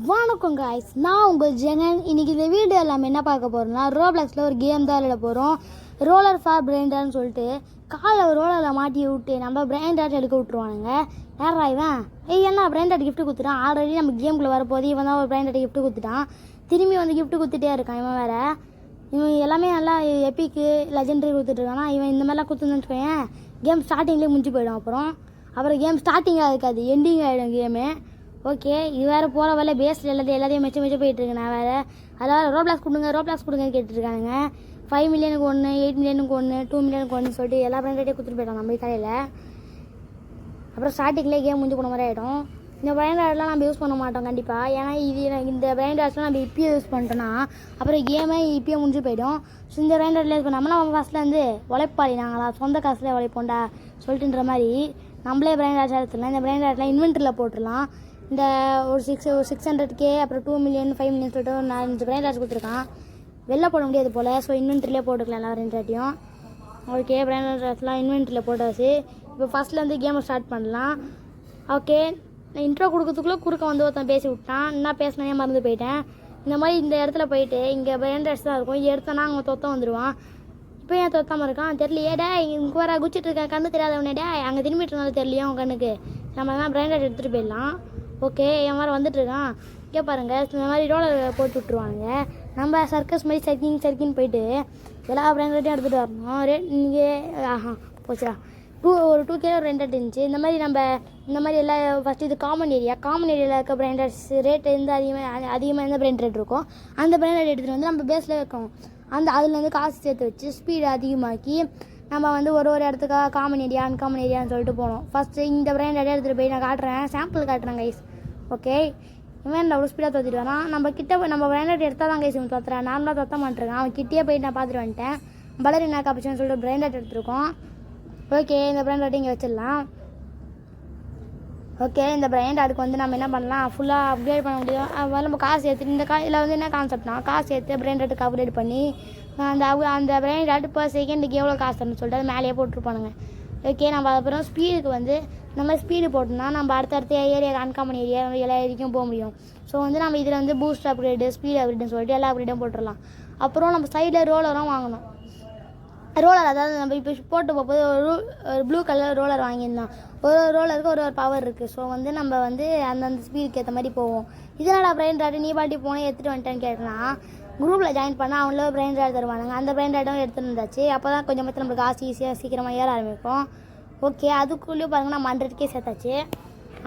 வணக்கம் காய்ஸ், நான் உங்கள் ஜெகன். இன்றைக்கி இந்த வீடியோ எல்லாமே என்ன பார்க்க போகிறோம்னா, ரோப்ளாக்ஸில் ஒரு கேம் தான் விளையாட போகிறோம். ரோலர் ஃபார் பிரைண்டர்னு சொல்லிட்டு காலில் ரோலரில் மாட்டி விட்டு நம்ம பிரைண்டர் எடுக்க விட்ருவானுங்க. யாரா இவன்? என்ன பிரைண்டர் கிஃப்ட்டு கொடுத்துட்டான்? ஆல்ரெடி நம்ம கேமுக்குள்ளே வரப்போது இவன் தான் ஒரு பிரைண்டர் கிஃப்ட்டு கொடுத்துட்டான். திரும்பி வந்து கிஃப்ட்டு கொடுத்துட்டே இருக்கான் இவன் வேறு. இவன் எல்லாமே நல்லா எப்பிக்கு லெஜெண்டரி கொடுத்துட்ருக்கானா. இவன் இந்த மாதிரிலாம் கொடுத்துன்னு வச்சுக்கோங்க, கேம் ஸ்டார்டிங்லேயே முடிஞ்சு போயிடும். அப்புறம் கேம் ஸ்டார்டிங்காக இருக்காது, எண்டிங் ஆகிடும் கேமு. ஓகே, இது வேறு போகிற வேலை பேஸில் எல்லாத்தையும் மெச்சம் போயிட்டுருக்கு. நான் வேறு அதாவது ரோப்ளாக்ஸ் கொடுங்கன்னு கேட்டுருக்கானுங்க. 5 மில்லியனுக்கு 1, 8 மில்லியனுக்கு 1, 2 மில்லியனுக்கு 1 சொல்லிட்டு எல்லா பிராண்டட்டையும் கொடுத்துட்டு போயிட்டோம் நம்ம கடையில். அப்புறம் ஸ்டார்டிங்லேயே கேம் முடிஞ்சு போன மாதிரி ஆகிடும். இந்த பிராண்டட்லாம் நம்ம யூஸ் பண்ண மாட்டோம் கண்டிப்பாக. ஏன்னா இந்த பிராண்டட்ஸ்லாம் நம்ம இப்போயே யூஸ் பண்ணிட்டோன்னா அப்புறம் கேமே இப்போயே முடிஞ்சு போயிடும். ஸோ இந்த பிராண்டட்ல யூஸ் பண்ணாமல் நம்ம ஃபஸ்ட்டில் வந்து உழைப்பாளி, நாங்களா சொந்த காசில் உழைப்போண்டா சொல்லிட்டுன்ற மாதிரி நம்மளே பிராண்டட்ஸ் எடுத்துடலாம். இந்த பிராண்டட்லாம் இன்வென்ட்ரியில் போட்டுடலாம். இந்த ஒரு 600K, அப்புறம் 2 மில்லியன் 5 மில்லியன் சொல்லிட்டு ஒரு 4-5 பிராண்டட்ஸ் கொடுத்துருக்கான். வெளில போட முடியாது போல். ஸோ இன்வென்ட்ரிலே போட்டுக்கலாம் எல்லா பிராண்டட்டையும். ஓகே, பிராண்டட்ஸ்லாம் இன்வென்ட்ரியில் போட்டாச்சு. இப்போ ஃபஸ்ட்டில் வந்து கேமை ஸ்டார்ட் பண்ணலாம். ஓகே, நான் இன்ட்ரோ கொடுக்கறதுக்குள்ளே குறுக்க வந்து ஒருத்தன் பேசி விட்டான். என்ன பேசினே மறந்து போயிட்டேன். இந்த மாதிரி இந்த இடத்துல போயிட்டு இங்கே பிராண்டட்ஸ் தான் இருக்கும், எடுத்தோன்னா அங்கே தொத்தம் வந்துடுவான். இப்போ ஏன் தொத்தாமல் இருக்கான் தெரியலையே. டே இங்கே வர குச்சிட்டு இருக்கேன், கண்ணு தெரியாதவனே. டே அங்கே திரும்பிட்டுனால தெரியலையா உன் கண்ணுக்கு? நம்ம தான் பிராண்டட் எடுத்துகிட்டு போயிடலாம். ஓகே, என் மாதிரி வந்துட்டுருக்கான். இங்கே பாருங்கள், இந்த மாதிரி ரோலர் போட்டு விட்ருவாங்க. நம்ம சர்க்கஸ் மாதிரி சர்க்கின்னு போயிட்டு எல்லா பிராண்டட்டையும் எடுத்துகிட்டு வரணும். இங்கே போச்சுடா. ஒரு 2K ஒரு ரெண்டட் இருந்துச்சு. இந்த மாதிரி நம்ம இந்த மாதிரி எல்லாம் ஃபஸ்ட்டு இது காமன் ஏரியாவில் இருக்க பிராண்டட்ஸ் ரேட் எந்த அதிகமாக எந்த பிராண்டட் இருக்கும் அந்த பிராண்டட் எடுத்துகிட்டு வந்து நம்ம பேஸில் வைக்கணும். அதில் வந்து காசு சேர்த்து வச்சு ஸ்பீடு அதிகமாக்கி நம்ம வந்து ஒரு இடத்துக்காக காமன் ஏரியா அன்காமன் ஏரியான்னு சொல்லிட்டு போகணும். ஃபஸ்ட்டு இந்த பிராண்டட் எடுத்துகிட்டு போய் நான் காட்டுறேன், சாம்பிள் காட்டுறேன் கைஸ். ஓகே, இவன் அவ்வளோ ஸ்பீடாக தோற்றிட்டு வரான். நம்ம பிராண்டட் எடுத்தால் தான் கைஸ் இவன் தோற்றுறான். நார்மலாக தொத்த மாட்டிருக்கான். அவன் கிட்டே போயிட்டு நான் பார்த்துட்டு வந்துட்டேன். பலரினா காப்பிச்சுன்னு சொல்லிட்டு பிராண்டட் எடுத்துருக்கோம். ஓகே, இந்த பிராண்டட் இங்கே வச்சிடலாம். ஓகே, இந்த பிராண்டடுக்கு வந்து நம்ம என்ன பண்ணலாம், ஃபுல்லாக அப்கிரேட் பண்ண முடியும். அது நம்ம காசு ஏற்றுட்டு இந்த இதில் வந்து என்ன கான்செப்ட்னா, காசு ஏற்று பிராண்டட்டுக்கு அப்கிரேட் பண்ணி அந்த பிராண்டட் இப்போ செகண்டுக்கு எவ்வளோ காசு தரணும்னு சொல்லிட்டு அது மேலேயே போட்டுருப்பானுங்க. ஓகே, நம்ம அப்புறம் ஸ்பீடுக்கு வந்து நம்ம ஸ்பீடு போட்டோம்னா நம்ம அடுத்தடுத்த ஏரியா அன்காமன் ஏரியா எல்லா ஏரியாக்கும் போக முடியும். ஸோ வந்து நம்ம இதில் வந்து பூஸ்ட் அப்கிரேடு ஸ்பீட் அப்கிரேடுன்னு சொல்லிட்டு எல்லா அப்கிரேடும் போட்டுடலாம். அப்புறம் நம்ம சைடில் ரோலரும் வாங்கணும். ரோலர் அதாவது நம்ம இப்போ போட்டு போகும்போது ஒரு ப்ளூ கலர் ரோலர் வாங்கியிருந்தோம். ஒரு ரோலருக்கு ஒரு பவர் இருக்குது. ஸோ வந்து நம்ம வந்து அந்தந்த ஸ்பீடுக்கு ஏற்ற மாதிரி போவோம். இதனால் பிராண்டட் நீ பாட்டி போனால் எடுத்துகிட்டு வந்துட்டேன்னு கேட்டேன்னா குரூப்பில் ஜாயின் பண்ணால் அவங்கள பிராண்டட் தருவானுங்க. அந்த பிராண்டடும் எடுத்துகிட்டு இருந்தாச்சு. அப்போ தான் கொஞ்சம் மொத்தம் நம்மளுக்கு காசு ஈஸியாக சீக்கிரமாக ஏற ஆரம்பிக்கும். ஓகே, அதுக்குள்ளேயும் பாருங்கள் நம்ம 100K சேர்த்தாச்சு.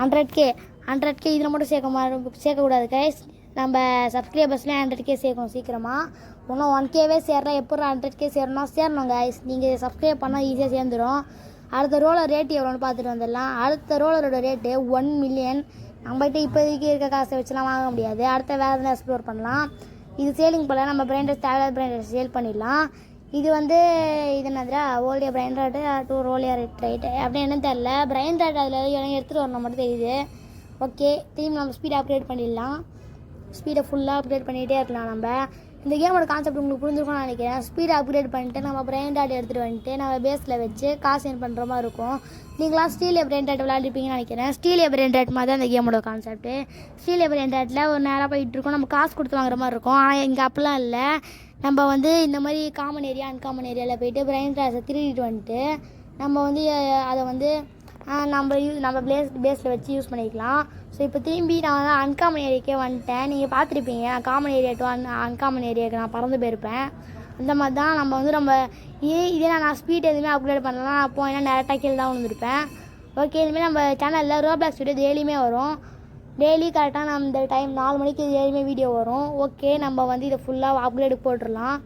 100K இதில் மட்டும் சேர்க்கக்கூடாது கைஸ். நம்ம சப்ஸ்கிரைபர்ஸ்லேயே 100K சேர்க்கணும் சீக்கிரமாக. இன்னும் 1Kவே சேர்றா. எப்போ 100K சேரணும் கைஸ். நீங்கள் சப்ஸ்கிரைப் பண்ணால் ஈஸியாக சேர்ந்துடும். அடுத்த ரோலர் ரேட்டு எவ்வளோன்னு பார்த்துட்டு வந்துடலாம். அடுத்த ரோலரோட ரேட்டு 1 மில்லியன். நம்மகிட்ட இப்போதைக்கு இருக்க காசை வச்சுலாம் வாங்க முடியாது. அடுத்த வேறு எதுனா எக்ஸ்ப்ளோர் பண்ணலாம். இது சேலிங் பண்ணலாம். நம்ம பிராண்டட் தேவையான பிராண்டட் சேல் பண்ணிடலாம். இது வந்து இது என்னதுரா ஓல்டியா பிராண்டட் டூ ரோலியா ரைட் அப்படின்னு என்னன்னு தெரில. பிராண்டட் அதில் எடுத்துகிட்டு வரணும் மட்டும் தெரியுது. ஓகே, திரும்பி நம்ம ஸ்பீட் அப்கிரேட் பண்ணிடலாம். ஸ்பீடை ஃபுல்லாக அப்கிரேட் பண்ணிகிட்டே இருக்கலாம். நம்ம இந்த கேமோட கான்செப்ட் உங்களுக்கு புரிஞ்சுக்கணும்னு நினைக்கிறேன். ஸ்பீடை அப்கிரேட் பண்ணிட்டு நம்ம பிராண்டட் எடுத்துகிட்டு வந்துட்டு நம்ம பேஸில் வச்சு காசு ஏர்ன் பண்ணுற மாதிரி இருக்கும். நீங்களாம் ஸ்டீலிய பிராண்டட் விளையாடிருப்பீங்கன்னு நினைக்கிறேன். ஸ்டீலிய பிராண்டட் மாதிரி தான் இந்த கேமோட கான்செப்ட்டு. ஸ்டீலிய பிராண்டட்டில் ஒரு நேராக போயிட்டுருக்கோம், நம்ம காசு கொடுத்து வாங்குற மாதிரி இருக்கும். ஆனால் இங்கே அப்படிலாம் இல்லை. நம்ம வந்து இந்த மாதிரி காமன் ஏரியா அன்காமன் ஏரியாவில் போய்ட்டு பிராண்டட்ஸை திருடிட்டு வந்துட்டு நம்ம வந்து அதை வந்து நம்ம பேஸில் வச்சு யூஸ் பண்ணிக்கலாம். ஸோ இப்போ திரும்பி நான் வந்து அன்காமன் ஏரியாக்கே வந்துட்டேன். நீங்கள் பார்த்துருப்பீங்க காமன் ஏரியா டு அன்காமன் ஏரியாவுக்கு நான் பறந்து போயிருப்பேன். அந்த மாதிரி தான் நம்ம வந்து இதே நான் ஸ்பீட் எதுவுமே அப்கிரேட் பண்ணலாம். அப்போ ஏன்னா டேரெக்டாக கீழே தான் வந்துருப்பேன். ஓகே, இதுமாதிரி நம்ம சேனலில் ரோப்ளாக்ஸ் வீடியோ டெய்லியுமே வரும். டெய்லி கரெக்டாக நம்ம இந்த டைம் 4 மணிக்கு டெய்லியுமே வீடியோ வரும். ஓகே, நம்ம வந்து இதை ஃபுல்லாக அப்கிரேடு போட்டுடலாம்.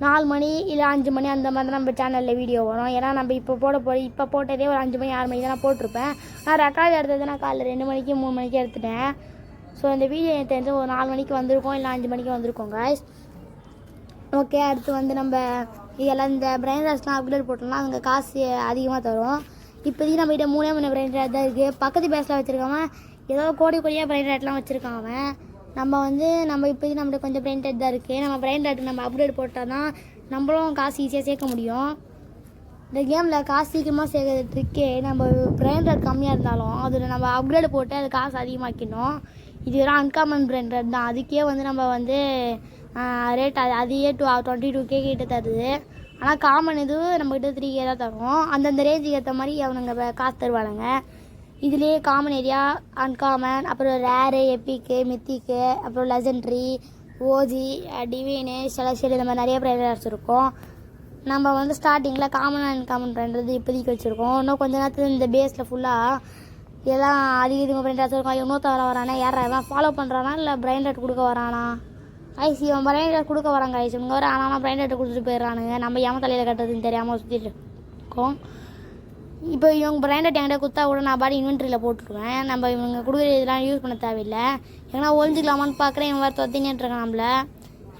4 மணி இல்லை 5 மணி அந்த மாதிரி தான் நம்ம சேனலில் வீடியோ வரும். ஏன்னா நம்ம இப்போ போட்டதே ஒரு 5 மணி 6 மணிக்கு தான் நான் போட்டிருப்பேன். நான் ரெக்கார்டு எடுத்தது நான் காலையில் 2 மணிக்கு 3 மணிக்கு எடுத்துட்டேன். ஸோ இந்த வீடியோ எனக்கு தெரிஞ்சு ஒரு 4 மணிக்கு வந்திருக்கோம் இல்லை 5 மணிக்கு வந்திருக்கோம் கைஸ். ஓகே, அடுத்து வந்து நம்ம இதெல்லாம் இந்த பிராண்டட்ஸ்லாம் அப்கிரேட் போட்டோம்னா அங்கே காசு அதிகமாக தரும். இப்போதைக்கு நம்ம கிட்ட 3 பிராண்டட் தான் இருக்குது. பக்கத்து பேஸில் வச்சுருக்கவன் ஏதோ கோடியாக பிராண்டட்லாம் வச்சுருக்கான் அவன். நம்ம இப்போதைக்கு நம்மகிட்ட கொஞ்சம் பிராண்டட் தான் இருக்குது. நம்ம பிராண்டட் நம்ம அப்கிரேட் போட்டால் தான் நம்மளும் காசு ஈஸியாக சேர்க்க முடியும். இந்த கேமில் காசு சீக்கிரமாக சேர்க்கறது ட்ரிக்கே நம்ம பிரெயின் ரேட் கம்மியாக இருந்தாலும் அதில் நம்ம அப்கிரேடு போட்டு அது காசு அதிகமாக்கணும். இது வெறும் அன்காமன் பிரெயின் ரேட் தான். அதுக்கே வந்து நம்ம வந்து ரேட் அதையே 22K கிட்ட தருது. ஆனால் காமன் இது நம்மக்கிட்ட 3K தான் தரும். அந்தந்த ரேஞ்சுக்கு ஏற்ற மாதிரி அவனுங்க காசு தருவானுங்க. இதுலேயே காமன் ஏரியா, அன்காமன், அப்புறம் ரேரு, எப்பிக்கு, மித்திக்கு, அப்புறம் லெஜெண்ட்ரி, ஓஜி, டிவினு, செலக்ஷன், இந்த மாதிரி நிறைய பிரெயின் ரேட்ஸ் இருக்கும். நம்ம வந்து ஸ்டார்டிங்கில் காமன் அண்ட் காமன் பண்ணுறது இப்போதைக்கு வச்சுருக்கோம். இன்னும் கொஞ்சம் நேரத்தில் இந்த பேஸில் ஃபுல்லாக எல்லாம் அதிகமாக பிரெயின் ரேட்ஸ் இருக்கும். இன்னொருத்தவரை வரானா யாரா எல்லாம் ஃபாலோ பண்ணுறானா இல்லை பிரெயின் ரேட் கொடுக்க வரானா? ஐசி இவன் பிரெயின் ரேட் கொடுக்க வராங்க. ஐசி இவங்க வர ஆனால் பிரெயின் ரேட்டை கொடுத்துட்டு போயிடுறானுங்க. நம்ம ஏமா தலையில் கட்டுறதுன்னு தெரியாமல் சுற்றிட்டு இருக்கோம். இப்போ இவங்க பிரெயின் ரேட் என்கிட்ட கொடுத்தா கூட நான் பாடி இன்வென்ட்ரியில் போட்டுருவேன். நம்ம இவங்க கொடுக்குற இதெல்லாம் யூஸ் பண்ண தேவையில்லை. எங்கன்னா ஒழிஞ்சிக்கலாமான்னு பார்க்குறேன். இவன் வேறு தொத்தினிட்டு இருக்கான் நம்மள.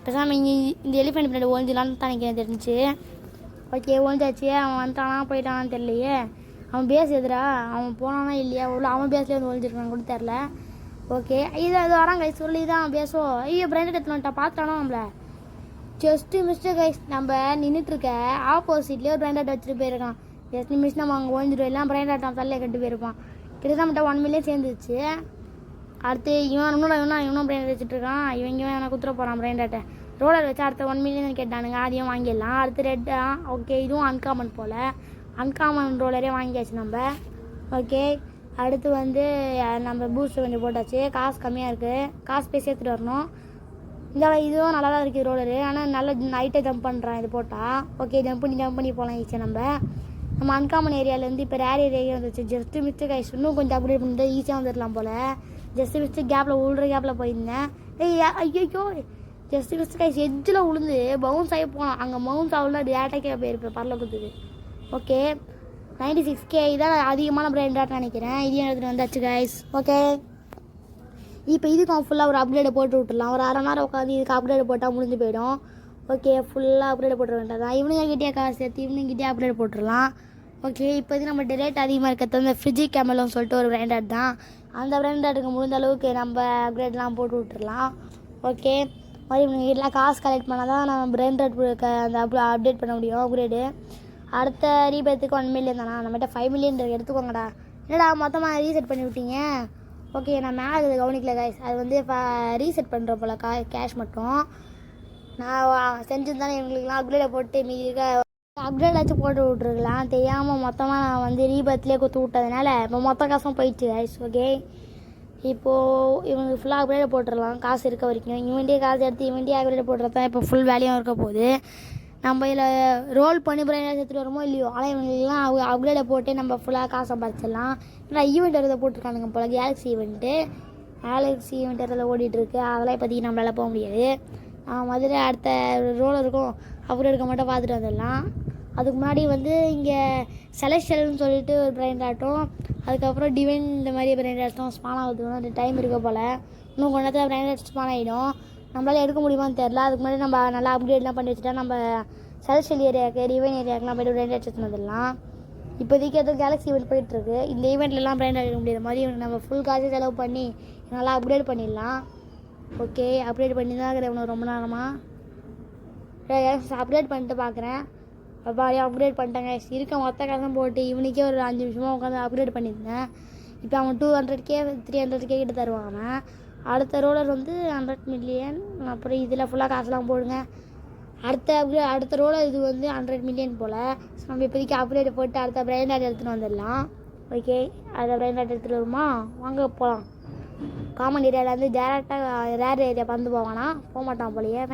பேசாமல் இங்கே இந்த எலிஃபெண்ட் பின்னாடி ஒழிஞ்சிக்கலான்னு தான் எனக்கு தெரிஞ்சு. ஓகே ஒழிஞ்சாச்சு. அவன் வந்துட்டானா போயிட்டானான்னு தெரியலையே. அவன் பேஸ் எதுரா அவன் போனானா இல்லையா? உள்ள அவன் பேஸ்லேயே வந்து ஒழிஞ்சிருக்கான்னு கூட தெரில. ஓகே இது அது வராங்க கைஸ். சொல்லி தான் பேசோ. ஐயோ பிரெயின் ரேட் எடுத்துட்டா பார்த்தானோ நம்மளை. Just mistake guys. நம்ம நின்றுட்டுருக்க ஆப்போசிட்லேயே ஒரு பிரெயின் ரேட் வச்சுட்டு போயிருக்கான். ஜஸ்ட் மிஸ் நம்ம அங்கே ஒழிஞ்சிடும். எல்லாம் பிரெயின் ரேட் நம்ம தலையில் கட்டு போயிருப்பான். கிட்டத்தட்ட மட்டும் 1 மில்லியன் சேர்ந்துச்சு. அடுத்து இவனும் பிரெயின் ரேட் வச்சுட்டு இருக்கான். இவங்க எனக்கு குத்துற போகிறான் பிரெயின் ரேட்டை. ரோலர் வச்சு அடுத்த 1 மில்லியன் கேட்டானுங்க. அதையும் வாங்கிடலாம். அடுத்து ரெட்டா ஓகே இதுவும் அன்காமன் போல். அன்காமன் ரோலரே வாங்கியாச்சு நம்ம. ஓகே அடுத்து வந்து நம்ம பூஸ்ட் கொஞ்சம் போட்டாச்சு. காசு கம்மியாக இருக்குது. காசு போய் சேர்த்துட்டு வரணும். இந்த இதுவும் நல்லா தான் இருக்குது ரோலரு. ஆனால் நல்லா நைட்டை ஜம்ப் பண்ணுறான் இது போட்டால். ஓகே ஜம்ப் பண்ணி போகலாம் ஈஸியாக. நம்ம அன்காமன் ஏரியாவிலேருந்து இப்போ ரேர் ஏரியா வந்துச்சு. ஜஸ்ட்டு மிஸ்டேக் ஆகிடுச்சு. இன்னும் கொஞ்சம் அப்டேட் பண்ணிட்டு ஈஸியாக வந்துடலாம் போல். ஜஸ்ட்டு மிஸ்டேக் கேப்பில் போயிருந்தேன். ஐயோ ஜஸ்ட்டு மிஸ்டேக் ஆகிடுச்சு. எஜ்ஜில் உளுந்து பவுன்ஸ் ஆகி போனான். அங்கே பவுன்ஸ் ஆகல டேட்டாக்கே போயிருப்பேன் பரலோகத்துக்கு. ஓகே 96K தான் அதிகமான பிரெயின் ரேட் நினைக்கிறேன். இதையும் எடுத்துகிட்டு வந்தாச்சு கைஸ். ஓகே இப்போ இதுக்கு அவன் ஃபுல்லாக ஒரு அப்கிரேடை போட்டு விட்டுடலாம். ஒரு 1/2 நேரம் உட்காந்து இதுக்கு அப்கிரேட் போட்டால் முடிஞ்சு போயிடும். ஓகே ஃபுல்லாக அப்கிரேட் போட்டுற வேண்டாம். இவனுங்கிட்டே காசு சேர்த்து இவனுங்கிட்டே அப்கிரேட் போட்டுடலாம். ஓகே இப்போதைக்கு நம்ம ரேட் அதிகமாக இருக்கிறது வந்து ஃப்ரிட்ஜி கேமலும் சொல்லிட்டு ஒரு பிரெயின் ரேட் தான். அந்த பிரெயின் ரேட்டுக்கு முடிஞ்ச அளவுக்கு நம்ம அப்கிரேட்லாம் போட்டு விட்டுடலாம். ஓகே மாதிரி இவனுங்கெல்லாம் காசு கலெக்ட் பண்ணால் தான் நம்ம பிரெயின் ரேட் அந்த அப்டேட் பண்ண முடியும் அப்கிரேடு. அடுத்த ரீபேத்துக்கு 1 மில்லியன் தானா? நம்மகிட்ட 5 மில்லியன் எடுத்துக்கோங்கடா. என்னடா மொத்தமாக ரீசெட் பண்ணி விட்டீங்க? ஓகே நான் மேலே கவனிக்கல கைஸ். அது வந்து இப்போ ரீசெட் பண்ணுற போல் கேஷ் மட்டும் நான் செஞ்சுருந்தானே இவங்களுக்குலாம் அப்கிரேடை போட்டு மீதி இருக்க அப்கிரேடாச்சும் போட்டு விட்ருக்கலாம். தெரியாமல் மொத்தமாக நான் வந்து ரீபேத்லேயே கொடுத்து விட்டதுனால இப்போ மொத்த காசும் போயிடுச்சு கைஸ். ஓகே இப்போது இவங்க ஃபுல்லாக அப்கிரேட் போட்டுடலாம் காசு இருக்க வரைக்கும். இவன்டே காசு எடுத்து இவன்டே அப்கிரேட் போட்டுறது தான் இப்போ ஃபுல் வேலையும் இருக்க போகுது. நம்ம இதில் ரோல் பண்ணி பிரெயின் எடுத்துகிட்டு வருமோ இல்லையோ, ஆனால் இவங்களுக்குலாம் அப்கிரேடை போட்டு நம்ம ஃபுல்லாக காசு சம்பாதிச்சிடலாம். ஏன்னா ஈவெண்ட் வரதை போட்டிருக்கானுங்க போல். கேலக்ஸி ஈவெண்ட் வரதை ஓடிட்டுருக்கு. அதெல்லாம் இப்போதைக்கு நம்மளால் போக முடியாது. மதுரை அடுத்த ரோலருக்கும் அப்கிரேடுக்க மட்டும் பார்த்துட்டு வந்துடலாம். அதுக்கு முன்னாடி வந்து இங்கே செலக்ஷல்னு சொல்லிட்டு ஒரு பிரெயின் ஆட்டும், அதுக்கப்புறம் டிவைன் இந்த மாதிரி பிரெயின் ஆட்டும் ஸ்பான் ஆகுதுன்னு அந்த டைம் இருக்க போல். இன்னும் கொஞ்ச நேரத்தில் பிரெயின் ஆட் ஸ்பான் ஆகிடும். நம்மளால் எடுக்க முடியுமான்னு தெரில. அதுக்கு முன்னாடி நம்ம நல்லா அப்கிரேட்லாம் பண்ணி வச்சுட்டா நம்ம செலக்ஷல் ஏரியாவுக்கு டிவைன் ஏரியாவுக்குலாம் போய்ட்டு பிரெயின் ஆட் எடுத்துன்னு வந்துடலாம். இப்போதைக்கு எதுவும் கேலக்ஸி ஈவெண்ட் போயிட்டுருக்கு. இந்த ஈவெண்ட்லலாம் பிரெயின் ஆட் எடுக்க முடியாத மாதிரி நம்ம ஃபுல் காசு செலவு பண்ணி நல்லா அப்கிரேட் பண்ணிடலாம். ஓகே அப்டேட் பண்ணி தான் இருக்கிறேன் இவனை ரொம்ப நேரமாக. அப்டேட் பண்ணிட்டு பார்க்குறேன். அப்பாடியே அப்கிரேட் பண்ணிட்டேங்க. இருக்க மொத்த காசும் போட்டு இவனுக்கே ஒரு 5 நிமிஷமாக உட்காந்து அப்கிரேட் பண்ணியிருந்தேன். இப்போ அவன் 200K 300K கிட்ட தருவாங்க. அடுத்த ரோலர் வந்து 100 மில்லியன். அப்புறம் இதில் ஃபுல்லாக காசுலாம் போடுங்க. அடுத்த ரோலர் இது வந்து 100 மில்லியன் போல். நம்ம இப்போதைக்கு அப்கிரேட் போட்டு அடுத்த பிரெயின் ஆட் எடுத்துகிட்டு வந்துடலாம். ஓகே அடுத்த பிரெயின் ஆட் எடுத்துகிட்டு வருமா? வாங்க போகலாம். காமன் ஏரியாவிலேருந்து டேரெக்டாக ரேர் ஏரியா பறந்து போவானா? போக மாட்டான் போலையே.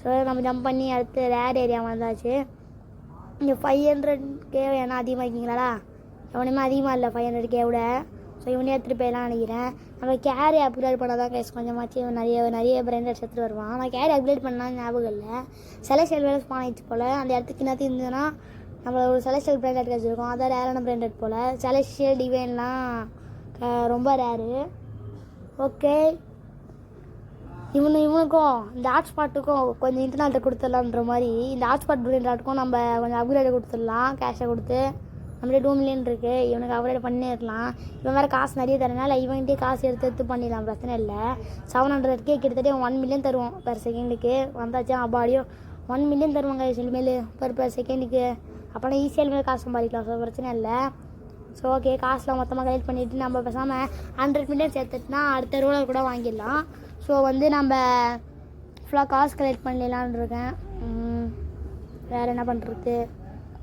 ஸோ நம்ம ஜம்ப் பண்ணி அடுத்து ரேர் ஏரியா வந்தாச்சு. இங்கே 500K ஏன்னா அதிகமாகிக்கிங்களா? எவனையுமே அதிகமாக இல்லை 500K விட. ஸோ இவனே எடுத்துகிட்டு போயிடலாம் நினைக்கிறேன். நம்ம கேரி அப்கிரேட் பண்ணால் தான் கேஸ் கொஞ்சமாச்சு நிறைய பிரெயின் எடுத்துகிட்டு வருவான். நான் கேரி அப்கிரேட் பண்ணால் ஞாபகம் இல்லை. செலக்ஷல் வேலை ஸ்பான் ஆகிடுச்சு போல். அந்த இடத்துக்கு என்னத்து இருந்ததுன்னா நம்ம ஒரு செலக்ஷல் பிரெயின் எடுத்து வச்சுருக்கோம். அதான் ரேரான பிரெயின் எடுத்து போல். செலக்ஷியல் டிவைன்லாம் ரொம்ப ரேரு. ஓகே இவனுக்கும் இந்த ஹாட்ஸ்பாட்டுக்கும் கொஞ்சம் இன்டர்நெட்டை கொடுத்துடலான்ற மாதிரி இந்த ஹாட்ஸ்பாட் பிரெயின் ஆட்டுக்கும் நம்ம கொஞ்சம் அப்கிரேட் கொடுத்துடலாம். கேஷை கொடுத்து நம்மளே 2 மில்லியன் இருக்குது. இவனுக்கு அப்கிரேட் பண்ணிடலாம். இவன் வேறு காசு நிறைய தரனால இவன்கிட்டே காசு எடுத்து பண்ணிடலாம். பிரச்சனை இல்லை. 700K கிட்டத்தட்ட 1 மில்லியன் தருவோம் பெர் செகண்டுக்கு. வந்தாச்சும் அப்பாடியும் 1 மில்லியன் தருவாங்க இனிமேல் பெர் செகண்டுக்கு. அப்போனா ஈஸியாக மேலே காசு சம்பாதிக்கலாம். ஸோ பிரச்சனை இல்லை. ஸோ ஓகே, காசுலாம் மொத்தமாக கலெக்ட் பண்ணிவிட்டு நம்ம பேசாமல் 100 மில்லியன் சேர்த்துட்டுனா அடுத்த ரோலர் கூட வாங்கிடலாம். ஸோ வந்து நம்ம ஃபுல்லாக காசு கலெக்ட் பண்ணிடலான்னு இருக்கேன். வேறு என்ன பண்ணுறது?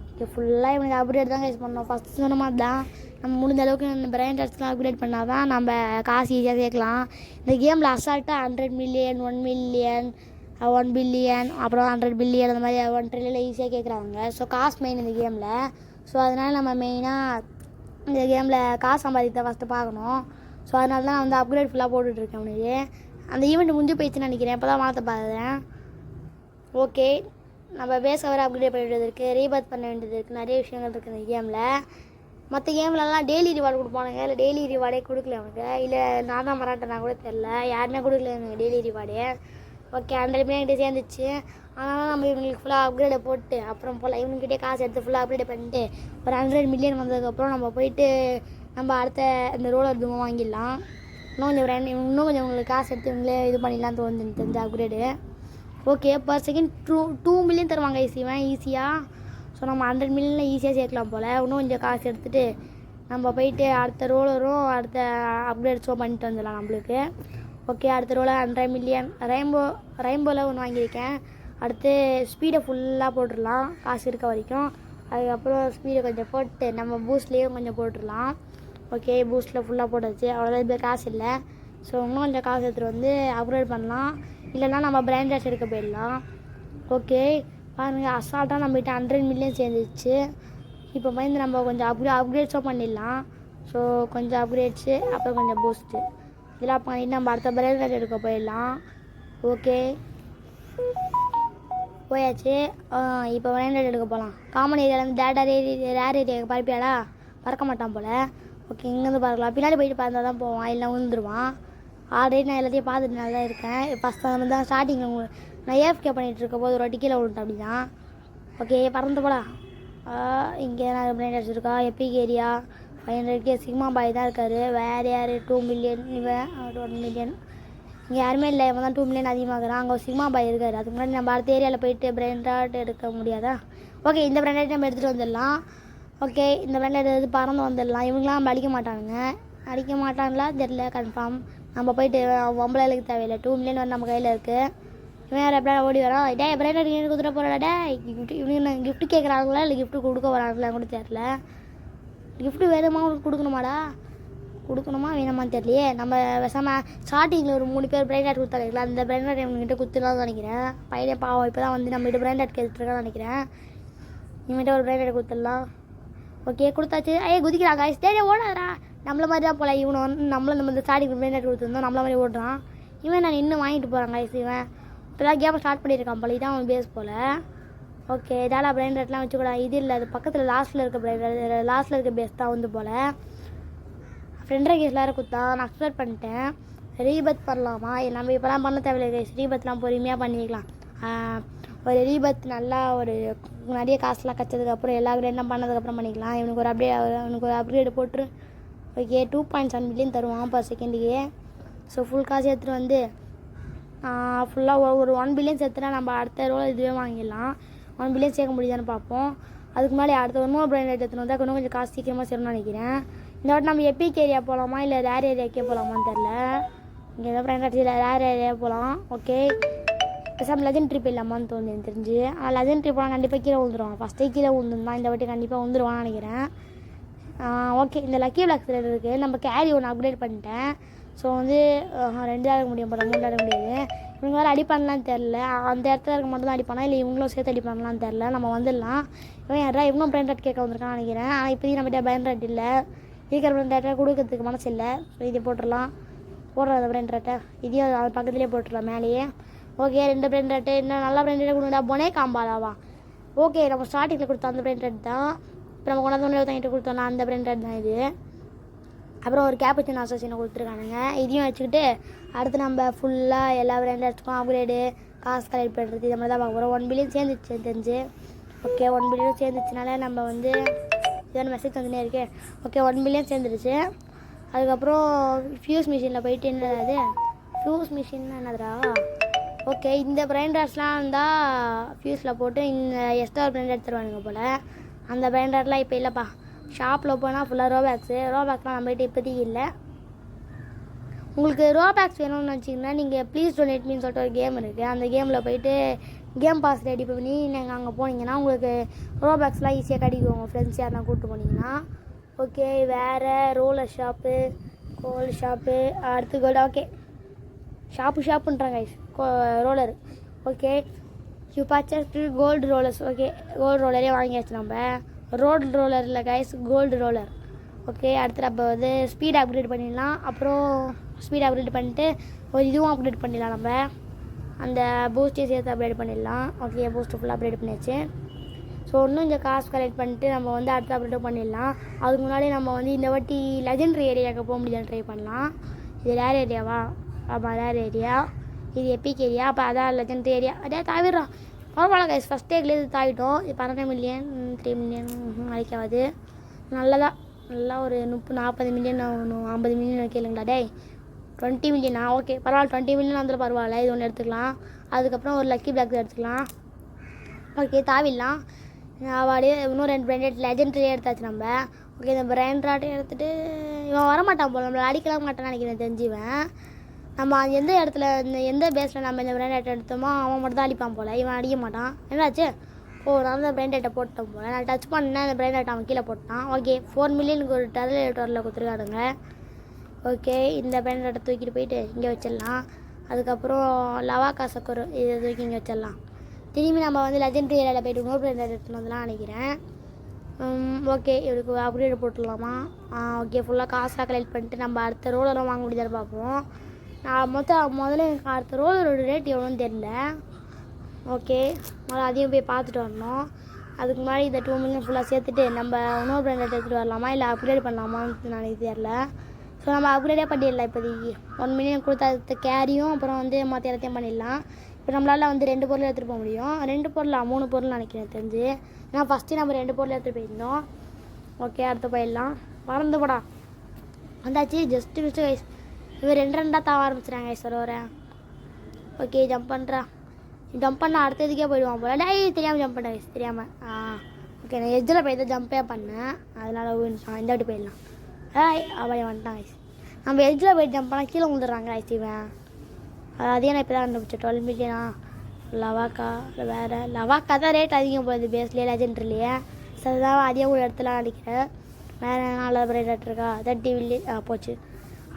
ஓகே, ஃபுல்லாக இவனுக்கு அப்கிரேட் தான் கைஸ் பண்ணோம். ஃபஸ்ட்டு சொன்ன மாதிரி தான் நம்ம முடிஞ்ச அளவுக்கு இந்த பிரைன் டாட்ஸ்லாம் அப்கிரேட் பண்ணால் தான் நம்ம காசு ஈஸியாக சேர்க்கலாம். இந்த கேமில் அசால்ட்டாக 100 மில்லியன் 1 மில்லியன் 1 பில்லியன் அப்புறம் 100 பில்லியன் அந்த மாதிரி 1 ட்ரில்லியன் ஈஸியாக கேட்குறாங்க. ஸோ காசு மெயின் இந்த கேமில். ஸோ அதனால் நம்ம மெயினாக இந்த கேமில் காசு சம்பாதிக்க ஃபஸ்ட்டு பார்க்கணும். ஸோ அதனால தான் நான் வந்து அப்கிரேட் ஃபுல்லாக போட்டுட்ருக்கேன் அவனுக்கு. அந்த ஈவெண்ட் முடிஞ்சு போயிடுச்சுன்னு நினைக்கிறேன். இப்போ தான் மாற்ற பார்க்குறேன். ஓகே, நம்ம பேஸ் கவர் அப்கிரேட் பண்ண வேண்டியது இருக்குது, ரீபர்த் பண்ண வேண்டியது இருக்குது, நிறைய விஷயங்கள் இருக்குது இந்த கேமில். மற்ற கேம்லலாம் டெய்லி ரிவார்டு கொடுப்பானுங்க, இல்லை டெய்லி ரிவார்டே கொடுக்கல அவனுக்கு. இல்லை நான் தான் மராட்டேனா கூட தெரில, யாருமே கொடுக்கல எனக்கு டெய்லி ரிவார்டு. ஓகே, 100 மில்லியன் கிட்டே சேர்ந்துச்சு. அதனால் நம்ம இவங்களுக்கு ஃபுல்லாக அப்கிரேடை போட்டு அப்புறம் போல் இவங்ககிட்டே காசு எடுத்து ஃபுல்லாக அப்கிரேட் பண்ணிட்டு ஒரு 100 மில்லியன் வந்ததுக்கப்புறம் நம்ம போயிட்டு நம்ம அடுத்த இந்த ரோலர் தூமா வாங்கிடலாம். இன்னும் கொஞ்சம் உங்களுக்கு காசு எடுத்து இவங்களே இது பண்ணிடலாம் தோணுது தெரிஞ்ச upgrade. Okay, per second 2 million தருவாங்க ஈஸியாக. ஸோ நம்ம 100 மில்லியனில் ஈஸியாக சேர்க்கலாம் போல். இன்னும் கொஞ்சம் காசு எடுத்துகிட்டு நம்ம போயிட்டு அடுத்த ரோலரும் அடுத்த அப்கிரேட்ஸும் பண்ணிட்டு வந்துடலாம் நம்மளுக்கு. ஓகே, அடுத்த ரோலர் 100 மில்லியன் ரெயின்போவில் ஒன்று வாங்கியிருக்கேன். அடுத்து ஸ்பீடை ஃபுல்லாக போட்டுடலாம் காசு இருக்க வரைக்கும். அதுக்கப்புறம் ஸ்பீடை கொஞ்சம் போட்டு நம்ம பூஸ்ட்லேயும் கொஞ்சம் போட்டுடலாம். ஓகே, பூஸ்ட்டில் ஃபுல்லாக போட்டாச்சு. அவ்வளோதான், இப்போ காசு இல்லை. ஸோ இன்னும் கொஞ்சம் காசு எடுத்துகிட்டு வந்து அப்கிரேட் பண்ணலாம். இல்லைனா நம்ம பிராண்ட் டாட்ஸ் எடுக்க போயிடலாம். ஓகே, பாருங்கள், அசால்ட்டாக நம்மகிட்ட 100 மில்லியன் சேர்ந்துச்சு. இப்போ வந்து நம்ம கொஞ்சம் அப்கிரேட்ஸும் பண்ணிடலாம். ஸோ கொஞ்சம் அப்கிரேட்ஸு அப்புறம் கொஞ்சம் பூஸ்ட்டு இதெல்லாம் பண்ணிட்டு நம்ம அடுத்த பிராண்ட் டாட் எடுக்க போயிடலாம். ஓகே, போயாச்சு. இப்போ பிராண்ட் டாட் எடுக்க போகலாம். காமன் ஏரியாவிலேருந்து ரேர் ஏரியாவுக்கு பறப்பியாடா? பறக்க மாட்டான் போல். ஓகே, இங்கேருந்து பார்க்கலாம். பின்னாடி போயிட்டு பார்த்தா தான் போவான், இல்லை விழுந்துருவான். ஆல்ரெடி நான் எல்லாத்தையும் பார்த்துட்டு நல்லா இருக்கேன். ஃபஸ்ட் வந்து தான் ஸ்டார்டிங்கில் நான் ஏஎஃப்கே பண்ணிகிட்டு இருக்க போது ஒரு வாட்டி கீழே விழுட்டேன் அப்படி தான். ஓகே, பறந்து போகலாம். இங்கே நான் பிரைன் வச்சுருக்கா எபிக் ஏரியா 500K சிக்மா பாய் தான் இருக்கார். வேறு யார் 2 மில்லியன், இவன் 1 மில்லியன். இங்கே யாருமே இல்லை, இவன் தான் 2 மில்லியன் அதிகமாகிறான். அங்கே ஒரு சிக்மா பாய் இருக்கார். அதுக்கு முன்னாடி நம்ம அடுத்த ஏரியாவில் போயிட்டு பிரைன் டாட் எடுக்க முடியாதா? ஓகே, இந்த பிரைன் டாட் நம்ம எடுத்துகிட்டு வந்துடலாம். ஓகே, இந்த பிரைன் டாட் எடுத்து பறந்து வந்துடலாம். இவங்களாம் நம்ம அடிக்க மாட்டாங்களா தெரில கன்ஃபார்ம். நம்ம போயிட்டு ஒம்பளைக்கு தேவையில்லை, 2 மில்லியன் வந்து நம்ம கையில் இருக்குது. இவன் யார் எப்படியா ஓடி வரான். டே பிரைன் டாட் எனக்கு கொடுத்துட போகிறாடா. இவங்க கிஃப்ட்டு கேட்குறாங்களா இல்லை கிஃப்ட்டு கொடுக்க வராங்களா கூட தெரில. கிஃப்ட்டு வேணுமா கொடுக்கணுமா வேணுமான்னு தெரியலையே. நம்ம பேசாமல் ஸ்டார்டிங்கில் ஒரு 3 பேர் பிரைன் டாட் கொடுத்தாருங்களா, அந்த பிரைன் டாட் இவங்ககிட்ட கொடுத்துலாம் நினைக்கிறேன். பையனே பாவம் இப்போ தான் வந்து நம்மகிட்ட பிரைன் டாட் கேட்டுருக்கான்னு நினைக்கிறேன். இவங்ககிட்ட ஒரு பிரைன் டாட் கொடுத்துடலாம். ஓகே, கொடுத்தாச்சு. குதிக்கிறாங்க. டே ஓடாதா, நம்மள மாதிரி தான் போல். இவனை வந்து நம்மள நம்ம இந்த ஸ்டார்டிங் பிரைன் டாட் கொடுத்துருந்தோம், நம்மள மாதிரி ஓடுறான். இவன் நான் இன்னும் வாங்கிட்டு போகிறாங்க. இவன் இப்போ தான் கேமை ஸ்டார்ட் பண்ணியிருக்கான் போல. இதான் அவன் பேஸ் போல். ஓகே, இதால பிரைன் டாட்லாம் வச்சுக்கூடாது. இது இல்லை, அது பக்கத்தில் லாஸ்ட்டில் இருக்க பிரைன் டாட், லாஸ்ட்டில் இருக்க பேஸ் தான் வந்து போல். ஃப்ரெண்டரை கேஸ் வேறு கொடுத்தா நான் அக்செப்ட் பண்ணிட்டேன். ரீபத் பண்ணலாமா? நம்ம இப்போலாம் பண்ண தேவையில்லை கைஸ், ரீபத்லாம் பொறுமையாக பண்ணிக்கலாம். ஒரு ரீபத் நல்லா ஒரு நிறைய காசுலாம் கச்சதுக்கப்புறம் எல்லா கிரேட்லாம் பண்ணதுக்கப்புறம் பண்ணிக்கலாம். இவனுக்கு ஒரு அப்கிரேடு போட்டு ஓகே 2.7 மில்லியன் தருவான் பர் செகண்டுக்கு. ஸோ ஃபுல் காசு எடுத்துகிட்டு வந்து ஃபுல்லாக ஒரு 1 பில்லியன் சேர்த்துனா நம்ம அடுத்த ரோல் இதுவே வாங்கிடலாம். 1 பில்லியன் சேர்க்க முடியுதான்னு பார்ப்போம். அதுக்கு முன்னாடி அடுத்த இன்னொரு பிராண்ட் எடுத்துன்னு வந்தால் இன்னும் கொஞ்சம் காசு சீக்கிரமாக சேரணும்னு நினைக்கிறேன். இந்த வாட்டி நம்ம எபிக் ஏரியா போகலாமா இல்லை ரேர் ஏரியாக்கே போகலாமான்னு தெரில. இங்கே எதாவது பிராண்ட் எடுத்து ரேர் ஏரியா போகலாம். ஓகே, பேசாமல் லெஜண்ட் ட்ரிப் இல்லாமான்னு தோணுது எனக்கு தெரிஞ்சு. லெஜண்ட் ட்ரிப் போனால் கண்டிப்பாக கீழே விழுந்துருவான். ஃபஸ்ட்டே கீழே விழுந்துருந்தான், இந்த வாட்டி கண்டிப்பாக விழுந்துருவான்னு நினைக்கிறேன். ஓகே, இந்த லக்கி பிளாக் த்ரெட் இருக்குது. நம்ம கேரி ஒன்று அப்கிரேட் பண்ணிட்டேன். ஸோ வந்து 2 இருக்க முடியும் போல, 3 இருக்க முடியாது. இவங்க வேறு அடிப்பானலான்னு தெரில. அந்த இடத்துல இருக்க மட்டும் தான் அடிப்பானா இல்லை இவங்களும் சேர்த்து அடிப்பானலான்னு தெரில. நம்ம வந்துடலாம். இவன் யாரா இவங்களும் பிரைன் டாட் கேட்க வந்திருக்கான்னு நினைக்கிறேன். ஆனால் இப்போதைக்கு நம்மகிட்ட பிரைன் டாட் இல்லை, இருக்கிற பிரைன் டாட்டை கொடுக்கறதுக்கு மனசு இல்லை. ஸோ இதை போட்டுடலாம். போடுறது பிரைன் டாட்டை இதையும் அது பக்கத்துலேயே போட்டுடலாம் மேலேயே. ஓகே, 2 பிரைன் டாட்டு இன்னும் நல்லா பிரைன் டாட்டை கொடுங்கடா. பொனே காம்பாலாவா? ஓகே, நம்ம ஸ்டார்டிங்கில் கொடுத்த அந்த பிரைன் டாட் தான். இப்போ நம்ம கொண்டாந்து ஒருத்தங்கிட்ட கொடுத்தோம்னா அந்த பிரைன் டாட் தான் இது. அப்புறம் ஒரு கேப்புச்சினோ அசோசியனை கொடுத்துருக்கானுங்க. இதையும் வச்சுக்கிட்டு அடுத்து நம்ம ஃபுல்லாக எல்லா பிராண்ட் டாட்ஸ்க்கும் அப்கிரேடு காசு கலெக்ட் பண்ணுறது இதை மாதிரி தான் பார்க்க போகிறோம். 1 பில்லியன் சேர்ந்துச்சு தெரிஞ்சு. ஓகே, 1 பில்லியன் சேர்ந்துச்சுனால நம்ம வந்து இதான மெசேஜ் வந்துனே இருக்கே. ஓகே, 1 பில்லியன் சேர்ந்துருச்சு. அதுக்கப்புறம் ஃபியூஸ் மிஷினில் போயிட்டு என்னது ஃபியூஸ் மிஷின்னா என்னதுடா? ஓகே, இந்த பிரைன் டாட்ஸ்லாம் இருந்தால் ஃபியூஸில் போட்டு இந்த எக்ஸ்ட்ரா பிரைன் டாட் தருவானுங்க போல். அந்த பிராண்டட்லாம் இப்போ இல்லைப்பா. ஷாப்பில் போனால் ஃபுல்லாக ரோபேக்ஸ்லாம் நம்மகிட்ட இப்போதைக்கு இல்லை. உங்களுக்கு ரோபேக்ஸ் வேணும்னு வச்சிங்கன்னா நீங்கள் ப்ளீஸ் டொனேட் மீன்னு சொல்லிட்டு ஒரு கேம் இருக்குது. அந்த கேமில் போயிட்டு கேம் பாஸ் ரெடி பண்ணி நீங்கள் அங்கே போனீங்கன்னா உங்களுக்கு ரோபேக்ஸ்லாம் ஈஸியாக கிடைக்கும். உங்கள் ஃப்ரெண்ட்ஸ் யாருனா கூப்பிட்டு போனீங்கன்னா. ஓகே, வேறு ரோலர் ஷாப்பு, கோல்டு ஷாப்பு, அடுத்து கோல்டு. ஓகே, ஷாப்புன்றாங்க roller. Okay, you purchase gold rollers. Okay, gold ரோலரே வாங்கியாச்சு நம்ம. ரோடு ரோலர் இல்லை கைஸ், கோல்டு ரோலர். ஓகே, அடுத்து நம்ம வந்து ஸ்பீட் அப்கிரேட் பண்ணிடலாம். அப்புறம் ஸ்பீட் அப்கிரேட் பண்ணிட்டு ஒரு இதுவும் அப்கிரேட் பண்ணிடலாம். நம்ம அந்த பூஸ்டே சேர்த்து அப்கிரேட் பண்ணிடலாம். ஓகே, பூஸ்ட்டு ஃபுல்லாக அப்கிரேட் பண்ணியாச்சு. ஸோ இன்னும் இந்த காசு கலெக்ட் பண்ணிட்டு நம்ம வந்து அடுத்த அப்கிரேட் பண்ணிடலாம். அதுக்கு முன்னாடி நம்ம வந்து இந்த வாட்டி லெஜெண்டரி ஏரியாவுக்கு போக முடியாது, ட்ரை பண்ணலாம். இது ரேர் ஏரியாவா? ஆமாம், ரேர் ஏரியா. இது எப்பிக் ஏரியா. அப்போ அதான் லெஜெண்டரி ஏரியா. அதே தாவிடுறோம். பரவாயில்ல கைஸ், ஃபஸ்ட் டேக்லேருந்து தாவிட்டோம். இது 12 மில்லியன் 3 மில்லியன் அழைக்காது. நல்லா ஒரு 40 மில்லியன் 50 மில்லியன் கேளுங்களா? டே 20 மில்லியனா? ஓகே பரவாயில்ல, 20 மில்லியன் வந்துடும், பரவாயில்ல. இது ஒன்று எடுத்துக்கலாம். அதுக்கப்புறம் ஒரு லக்கி பிளாக் எடுத்துக்கலாம். ஓகே, தாவிடலாம். அப்படியே இன்னும் 2 பிராண்டட் லெஜெண்டரியே எடுத்தாச்சு நம்ம. ஓகே, இந்த பிராண்டாட்டை எடுத்துகிட்டு இவன் வரமாட்டான் போல், நம்மளை அடிக்கலாம் மாட்டான்னு நினைக்கிறேன் தெரிஞ்சுவேன். நம்ம எந்த இடத்துல எந்த பேஸில் நம்ம இந்த பிராண்டட் எடுத்தோமோ அவன் மட்டும் தான் அடிப்பான் போல், இவன் அடிக்க மாட்டான். என்னாச்சு? நான் அந்த பிராண்டட்டை போட்டோம் போல். நான் டச் பண்ணேன், அந்த பிராண்டட் அவன் கீழே போட்டான். ஓகே, 4 மில்லியனுக்கு ஒரு டெரலேட்டரில் கொடுத்துருக்காடுங்க. ஓகே, இந்த பிராண்டட்டை தூக்கிட்டு போயிட்டு இங்கே வச்சிடலாம். அதுக்கப்புறம் லவாக்கா சக்கரு இதை தூக்கி இங்கே வச்சிடலாம். திரும்பி நம்ம வந்து லெஜெண்டரி ஏரியாவில் போய்ட்டு இன்னொரு பிராண்டட் எடுத்துன்னு வந்துலாம் நினைக்கிறேன். ஓகே, இவருக்கு அப்கிரேட் போட்டுடலாமா? ஓகே, ஃபுல்லாக காசாக கலெக்ட் பண்ணிட்டு நம்ம அடுத்த ரோலெல்லாம் வாங்க முடியாது பார்ப்போம். நான் முதல்ல எனக்கு அடுத்த ரோலரோட ரேட் எவ்வளோன்னு தெரியல. ஓகே, முதல்ல அதையும் போய் பார்த்துட்டு வரணும். அதுக்கு முன்னாடி இந்த 2 மில்லியன் ஃபுல்லாக சேர்த்துட்டு நம்ம இன்னொரு பிராண்டட் எடுத்துகிட்டு வரலாமா இல்லை அப்கிரேட் பண்ணலாமான்னு எனக்கு தெரியல. ஸோ நம்ம அப்கிரேடே பண்ணிடலாம். இப்போதைக்கு 1 மில்லியன் கொடுத்து அடுத்த கேரியும் அப்புறம் வந்து மற்ற எல்லாத்தையும் பண்ணிடலாம். இப்போ நம்மளால் வந்து 2 பொருள் எடுத்துகிட்டு போக முடியும். 2 பொருளா 3 பொருள் நினைக்கிறேன் தெரிஞ்சு. ஏன்னா ஃபஸ்ட்டு நம்ம 2 பொருள் எடுத்துகிட்டு போயிருந்தோம். ஓகே, அடுத்து போயிடலாம். மறந்து போடா வந்தாச்சு. ஜஸ்ட்டு மிஸ்ட்டு கைஸ், இவர் 2 தாவ ஆரம்பிச்சுறாங்க கைஸ். வரேன். ஓகே, ஜம்ப் பண்ணால் அடுத்ததுக்கே போயிடுவான் போல. டே தெரியாமல் ஜம்ப் பண்ண கைஸ், தெரியாமல். ஓகே, நான் எஜ்ஜில் போய் தான் ஜம்பே பண்ணேன், அதனால் இந்த வாட்டி போயிடலாம். அவன் வந்துட்டான் கைஸ். நம்ம எஜ்ஜில் போய் ஜம்ப் பண்ணால் கீழே விழுந்துடுறாங்க கைஸ் இவன். அதே நான் இப்போ தான் கண்டுபிடிச்சேன். 12 மில்லியனா? லவாக்கா இல்லை வேறு லவாக்கா தான் ரேட் அதிகம் போகுது பேஸ்லேயே லெஜெண்டரிலேயே. சரிதான், அதிகம் ஒரு இடத்துல நினைக்கிறேன். வேறு நல்ல ரேட் இருக்கா? 30 மில்லியன் போச்சு.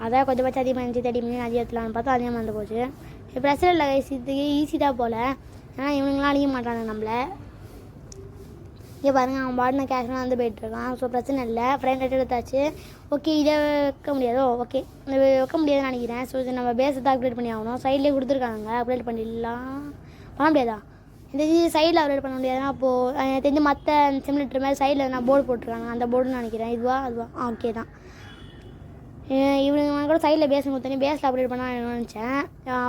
அதான் கொஞ்சமாச்சும் அதிகமாக இருந்துச்சு. 30 மில்லியன் அதிகத்துலான்னு பார்த்தா அதிகமாக வந்து போச்சு. இப்போ பிரச்சனை இல்லை கைஸ், இதுக்கு ஈஸி தான் போல். ஏன்னா இவனுங்களாம் அழிக்க மாட்டாங்க நம்மளை. இங்கே பாருங்கள், அவன் பாடின கேஷ்லாம் வந்து போயிட்டுருக்கான். ஸோ பிரச்சனை இல்லை, ஃப்ரெண்ட் ரேட் எடுத்தாச்சு. ஓகே, இதை வைக்க முடியாதோ? ஓகே, வைக்க முடியாதுன்னு நினைக்கிறேன். ஸோ இது நம்ம பேஸை தான் அப்கிரேட் பண்ணி ஆகணும். சைட்லேயே கொடுத்துருக்காங்க, அப்கிரேட் பண்ணிடலாம். பண்ண முடியாதா? இந்த சைடில் அப்கிரேட் பண்ண முடியாதுன்னா அப்போது எனக்கு தெரிஞ்சு மற்ற சிமுலேட்டர் மாதிரி சைடில் நான் போர்டு போட்டிருக்காங்க, அந்த போர்டுன்னு நினைக்கிறேன். அதுவா ஓகே தான். இவனுங்க கூட சைடில் பேஸ் கொடுத்தனே பேஸில் அப்கிரேட் பண்ணால் நினச்சேன்.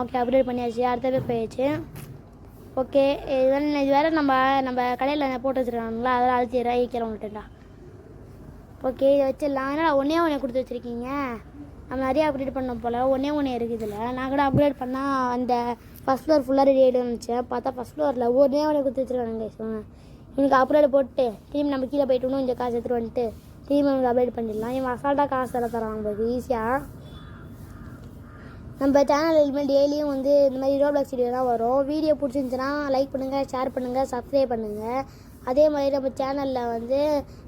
ஓகே, அப்கிரேட் பண்ணியாச்சு. அடுத்த பேர் போயிடுச்சு. ஓகே, இது வேறு நம்ம கடையில் போட்டு வச்சுருக்காங்களா, அதெல்லாம் அழுத்திடுறேன். ஈக்கிற விட்டுட்டா. ஓகே, இதை வச்சிடலாம். ஆனால் ஒன்றே கொடுத்து வச்சுருக்கீங்க. நம்ம நிறைய அப்கிரேட் பண்ணோம் போல். ஒன்றே இருக்குது இதில். நான் கூட அப்கிரேட் பண்ணால் அந்த ஃபஸ்ட் ஃப்ளோர் ஃபுல்லாக ரெடி ஆகிடும்னு நினச்சேன். பார்த்தா ஃபஸ்ட் ஃப்ளோரில் ஒன்றே கொடுத்து வச்சுருக்காங்க. இவனுக்கு அப்கிரேட் போட்டு திரும்பி நம்ம கீழே போய்ட்டு இந்த காசு எடுத்துகிட்டு வந்துட்டு திரும்பி நமக்கு அப்டேட் பண்ணிடலாம். இவன் அசால்ட்டாக காசு தர தரான் நம்மளுக்கு ஈஸியாக. நம்ம சேனல் இனிமேல் டெய்லியும் வந்து இந்த மாதிரி ரோப்ளாக்ஸ் வீடியோ தான் வரும். வீடியோ பிடிச்சிருந்துச்சுன்னா லைக் பண்ணுங்கள், ஷேர் பண்ணுங்கள், சப்ஸ்கிரைப் பண்ணுங்கள். அதே மாதிரி நம்ம சேனலில் வந்து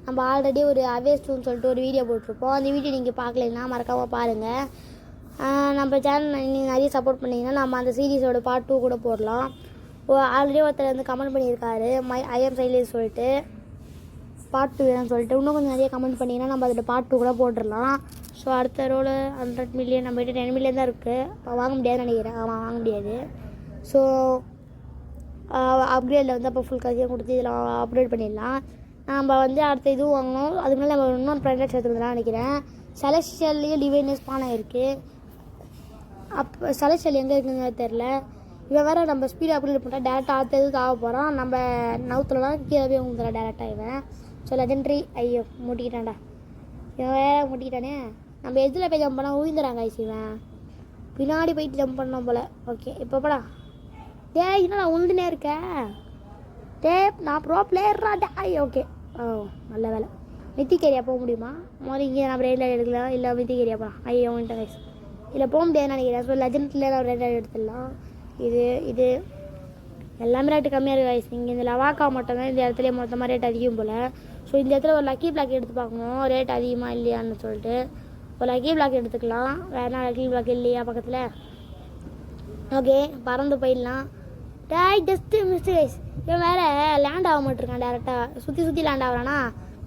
நம்ம ஆல்ரெடி ஒரு அவேஸ்ட்னு சொல்லிட்டு ஒரு வீடியோ போட்டிருப்போம். அந்த வீடியோ நீங்கள் பார்க்கலைன்னா மறக்காமல் பாருங்கள். நம்ம சேனல் நீங்கள் நிறைய சப்போர்ட் பண்ணிங்கன்னா நம்ம அந்த சீரீஸோட பார்ட் 2 கூட போடலாம். ஆல்ரெடி ஒருத்தர் வந்து கமெண்ட் பண்ணியிருக்காரு, ஐஎம் சைலேஜ் சொல்லிட்டு பார்ட் 2 வேணும்னு சொல்லிட்டு. இன்னும் கொஞ்சம் நிறைய கமெண்ட் பண்ணிங்கன்னா நம்ம அதில் பார்ட் 2 கூட போட்டுடலாம். ஸோ அடுத்த ரோடு 100 மில்லியன், நம்மகிட்ட 10 மில்லியன் தான் இருக்குது. இப்போ வாங்க முடியாதுன்னு நினைக்கிறேன். ஆமாம், வாங்க முடியாது. ஸோ அப்கிரேடில் வந்து அப்போ ஃபுல் காசியாக கொடுத்து இதில் அப்கிரேட் பண்ணிடலாம். நம்ம வந்து அடுத்த இதுவும் வாங்கணும். அதுக்கு மேலே நம்ம இன்னொரு ப்ராடக்ட் சேர்த்துக்கலாம் நினைக்கிறேன். செலஸ்டியல்லையும் டிவைனஸ் பானை இருக்குது. அப்போ செலஸ்டியல் எங்கே இருக்குதுன்னு தெரில. இவன் வேறு நம்ம ஸ்பீட் அப்கிரேட் பண்ணால் டேரெக்டாக அடுத்த இது ஆக போகிறான். நம்ம நவுத்துலலாம் கீழே போய் உங்களுக்கு டேரெக்டாக இவன். ஸோ லெஜெண்டரி ஐயோ முட்டிக்கிட்டான்டா, இவன் வேறு முட்டிக்கிட்டானே. நம்ம எதில் போய் ஜம்ப் பண்ணால் உயிர்ந்துறாங்க ஐசிவன். பின்னாடி போயிட்டு ஜம்ப் பண்ணோம் போல். ஓகே, இப்போ படா டே என்ன நான் உழுதுனே இருக்கேன். டே நான் ப்ரோ பிளேயர்ரா டே. ஓகே ஓ நல்ல வேலை. மித்திக் ஏரியா போக முடியுமா? முதல்ல இங்கே நான் பிரெயின் எடுக்கலாம், இல்லை மித்திக் ஏரியா போகலாம். ஐயோ வந்துட்டு கைஸ், இல்லை போக முடியாதுன்னு நினைக்கிறேன். ஸோ லெஜெண்ட்ல நான் பிரெயின் எடுத்துடலாம். இது எல்லாமே ரேட்டு கம்மியாக இருக்குது கைஸ். இங்கே இந்த லவாக்கா மட்டும்தான் இந்த இடத்துல மொத்தமாக ரேட் அதிகம் போல். ஸோ இந்த இடத்துல ஒரு லக்கி பிளாக் எடுத்து பார்க்கணும் ரேட் அதிகமாக இல்லையான்னு சொல்லிட்டு. ஒரு லக்கி பிளாக் எடுத்துக்கலாம். வேறு லக்கி பிளாக் இல்லையா பக்கத்தில்? ஓகே பறந்து போயிடலாம். Just mistake guys. இவன் வேறு லேண்ட் ஆக மாட்டிருக்கான். டேரெக்டாக சுற்றி லேண்ட் ஆகிறானா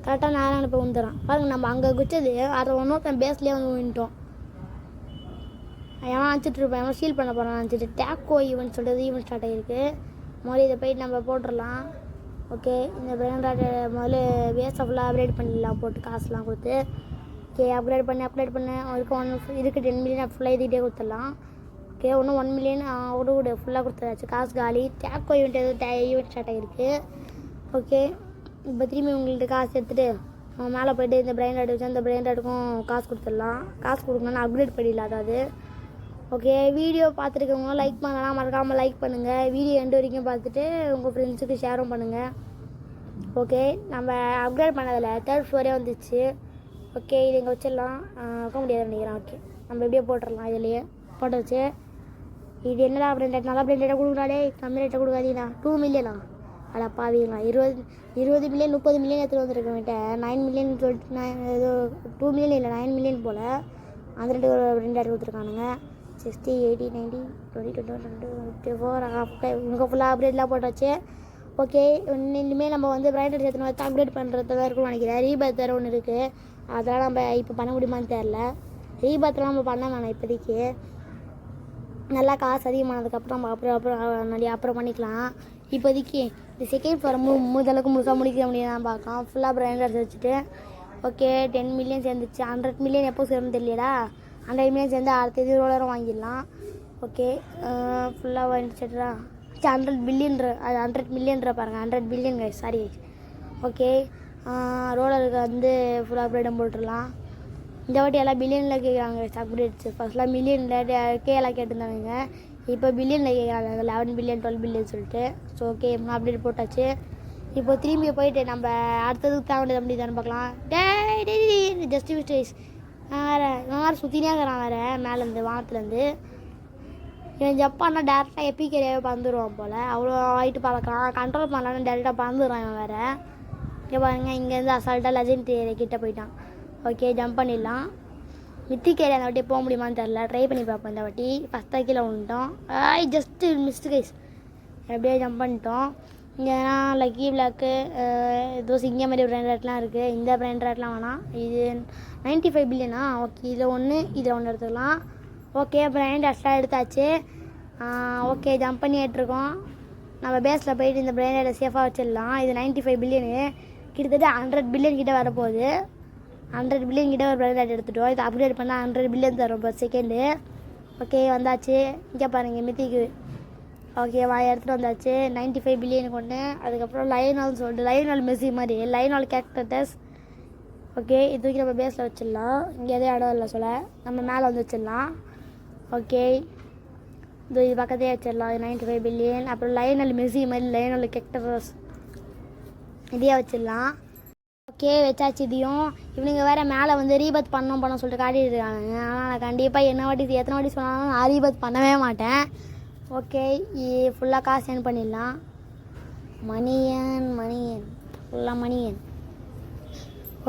கரெக்டாக நேரம் அனுப்ப வந்துடுறான். பாருங்கள் நம்ம அங்கே குச்சது அதை ஒன்றும் பேஸ்லேயே வந்து வின்ட்டோம். ஏன்னா நினச்சிட்டு இருப்பேன் ஏன்னா ஷீல் பண்ண போகிறான் நினச்சிட்டு. டேக்கோ ஈவெண்ட் சொல்கிறது ஈவெண்ட் ஸ்டார்ட் ஆகிருக்கு. முதல்ல இதை போயிட்டு நம்ம போட்டுடலாம். ஓகே இந்த பிரெயின் ராட்டை முதல்ல வேஸ்ட்டை ஃபுல்லாக அப்கிரேட் பண்ணிடலாம் போட்டு காசுலாம் கொடுத்து. ஓகே அப்கிரேட் பண்ணி இதுக்கு 10 மில்லியன் ஃபுல்லாக இதுக்கிட்டே கொடுத்துடலாம். ஓகே இன்னும் 1 மில்லியன் கூட ஃபுல்லாக கொடுத்தாச்சு. காசு காலி. டேக்கோ ஈவெண்ட் ஈவெண்ட் ஸ்டார்ட் ஆகிருக்கு. ஓகே இப்போ திரும்பி உங்கள்கிட்ட காசு எடுத்துகிட்டு மேலே போய்ட்டு இந்த பிரெயின் ராட் வச்சு அந்த பிரெயின் ராட்டுக்கும் காசு கொடுத்துடலாம். காசு கொடுக்கணும்னா அப்கிரேட் பண்ணிடலாம். அதாவது ஓகே வீடியோ பார்த்துருக்கவங்க லைக் பண்ணலாம், மறக்காமல் லைக் பண்ணுங்கள். வீடியோ எண்டு வரைக்கும் பார்த்துட்டு உங்கள் ஃப்ரெண்ட்ஸுக்கு ஷேரும் பண்ணுங்கள். ஓகே நம்ம அப்கிரேட் பண்ணதில் 3rd ஃப்ளோரே வந்துச்சு. ஓகே இது இங்கே வச்சிடலாம். வைக்க முடியாது நினைக்கிறேன். ஓகே நம்ம எப்படியே போட்டுடலாம். இதுலேயே போட்டு வச்சு இது என்னடா பிரெண்ட் நல்லா பிரெண்டடாக கொடுக்குறாடே. கம்மி ரேட்டை கொடுக்காதீங்கண்ணா. 2 மில்லியனா அட பாவீங்களா. 20 மில்லியன் 30 மில்லியன் எடுத்துகிட்டு வந்துருக்கவன்ட்ட 9 மில்லியன் சொல்லிட்டு நான் ஏதோ 2 மில்லியன் இல்லை 9 மில்லியன் போல் அந்த ரெண்டு பிரெண்ட் கொடுத்துருக்கானுங்க. 60 80 90 20 21 24 இவங்க ஃபுல்லாக அப்கிரேட்லாம் போட்டாச்சு. ஓகே இனிமேல் நம்ம வந்து பிரைண்டர் சேர்த்து வச்சு அப்கிரேட் பண்ணுறது தான் இருக்கும்னு நினைக்கிறேன். ரீபர்த் வேறு ஒன்று இருக்குது. அதெல்லாம் நம்ம இப்போ பண்ண முடியுமான்னு தெரில. ரீபர்த்லாம் நம்ம பண்ண வேணாம் இப்போதைக்கு. நல்லா காசு அதிகமானதுக்கப்புறம் நம்ம அப்புறம் பண்ணிக்கலாம். இப்போதைக்கு இந்த செகண்ட் ஃப்ளோர் முடிஞ்சளவுக்கு முழுசாக முடிக்க முடியாது பார்க்கலாம். ஃபுல்லாக பிரைண்டர் வச்சுட்டு. Okay 10 million சேர்ந்துச்சு. 100 மில்லியன் எப்போ சேரும்னு தெரியலடா. 100 மில்லியன் சேர்ந்து அடுத்த ரோலரும் வாங்கிடலாம். ஓகே ஃபுல்லாக வாங்கிச்சுட்றா. 100 பில்லியன்ற அது 100 மில்லியன்ற பாருங்கள். 100 பில்லியன் கைஸ் சாரி. ஓகே ரோலருக்கு வந்து ஃபுல்லாக அப்கிரேடும் போட்டுடலாம். இந்த வாட்டி எல்லாம் பில்லியனில் கேட்குறாங்க அப்கிரேட்ஸ். ஃபஸ்ட்லாம் மில்லியனில் எல்லாம் கேட்டிருந்தாங்க. இப்போ பில்லியனில் கேட்குறாங்க 11 பில்லியன் 12 பில்லியன் சொல்லிட்டு. ஸோ ஓகே அப்டேட் போட்டாச்சு. இப்போ திரும்பி போயிட்டு நம்ம அடுத்ததுக்கு தேவையான அப்படி தானே பார்க்கலாம். டே ஜஸ்டிஃபிகேஷன் வேறு சுற்றினே இருக்கிறான் வேறு மேலேருந்து வானத்துலேருந்து. இவன் ஜப்பான்னா டேரெக்டாக எப்பிக்கேரியாவே பறந்துடுவான் போல். அவ்வளோ ஹைட்டு பறக்கிறான். கண்ட்ரோல் பண்ணலான்னு டேரெக்டாக பறந்துடுறான் இவன் வேறு. இங்கே பாருங்க இங்கேருந்து அசால்ட்டாக லெஜெண்ட் ஏரியா கிட்டே போயிட்டான். ஓகே ஜம்ப் பண்ணிடலாம். மித்திக் ஏரியா அந்த வாட்டி போக முடியுமான்னு தெரில. ட்ரை பண்ணி பார்ப்போம் இந்த வாட்டி. ஃபஸ்ட்டாக கீழே வந்துட்டோம். Just missed guys. எப்படியே ஜம்ப் பண்ணிட்டோம். இங்கேனா லக்கி பிளாக்கு ஏதோ சிங்க மாதிரி பிரைண்ட் ரேட்லாம் இருக்குது. இந்த பிரைண்ட் ரேட்லாம் வேணாம். இது 95 பில்லியனா. ஓகே இதில் ஒன்று இதில் ஒன்று எடுத்துக்கலாம். ஓகே பிரைண்ட் ரேட்லாம் எடுத்தாச்சு. ஓகே ஜம்ப் பண்ணி ஏற்றிருக்கோம். நம்ம பேஸில் போயிட்டு இந்த பிரைண்ட் ரேட்டை சேஃபாக வச்சிடலாம். இது 95 பில்லியனு. கிட்டத்தட்ட 100 பில்லியன் கிட்டே வரப்போகுது. 100 பில்லியன் கிட்டே ஒரு பிரைண்ட் ரேட் எடுத்துட்டோம். இதை அப்கிரேட் பண்ணால் 100 பில்லியன் தரும் பர் செகண்டு. ஓகே வந்தாச்சு. இங்கே பாருங்கள் மித்திக்கு. ஓகேவா எடுத்துகிட்டு வந்தாச்சு. 95 பில்லியன் கொண்டு. அதுக்கப்புறம் லைனால் சொல்லிட்டு லைனால் மெஸ்ஸி மாதிரி லைனால் கேரக்டர்ஸ். ஓகே இது தூக்கி நம்ம பேஸில் வச்சிடலாம். இங்கே எதுவும் இடம் இல்லை சொல்ல நம்ம மேலே வந்து வச்சிடலாம். ஓகே இது பக்கத்தே வச்சிடலாம். 95 பில்லியன். அப்புறம் லைனால் மெஸ்ஸி மாதிரி லைனால் கேரக்டர்ஸ் இதையே வச்சிடலாம். ஓகே வச்சாச்சு இதையும். இவனுங்க வேறு மேலே வந்து ரீபத் பண்ண சொல்லிட்டு காட்டிட்டு இருக்காங்க. ஆனால் நான் கண்டிப்பாக எத்தனை வாட்டி சொன்னாலும் நான் ரீபத் பண்ணவே மாட்டேன். ஓகே ஃபுல்லாக காசு சென்ட் பண்ணிடலாம். மணியன் ஃபுல்லாக மணியன்.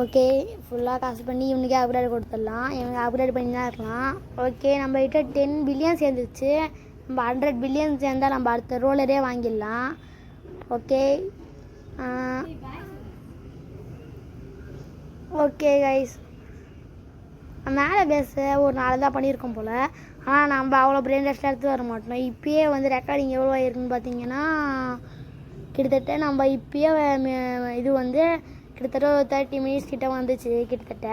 ஓகே ஃபுல்லாக காசு பண்ணி இவனுக்கே அப்கிரேட் கொடுத்துடலாம். இவனுக்கு அப்கிரேட் பண்ணி தான் இருக்கலாம். ஓகே நம்ம கிட்ட 10 பில்லியன் சேர்ந்துச்சு. நம்ம 100 பில்லியன் சேர்ந்தால் நம்ம அடுத்த ரோலரே வாங்கிடலாம். ஓகே ஓகே கைஸ் மேலே பேச ஒரு நாள் தான் பண்ணியிருக்கோம் போல். ஆனால் நம்ம அவ்வளோ பிரெயின் ரெஸ்ட் எடுத்து வர மாட்டோம். இப்போயே வந்து ரெக்கார்டிங் எவ்வளோ ஆயிருக்குன்னு பார்த்தீங்கன்னா கிட்டத்தட்ட நம்ம இப்போயே இது வந்து கிட்டத்தட்ட ஒரு 30 மினிட்ஸ் கிட்டே வந்துச்சு. கிட்டத்தட்ட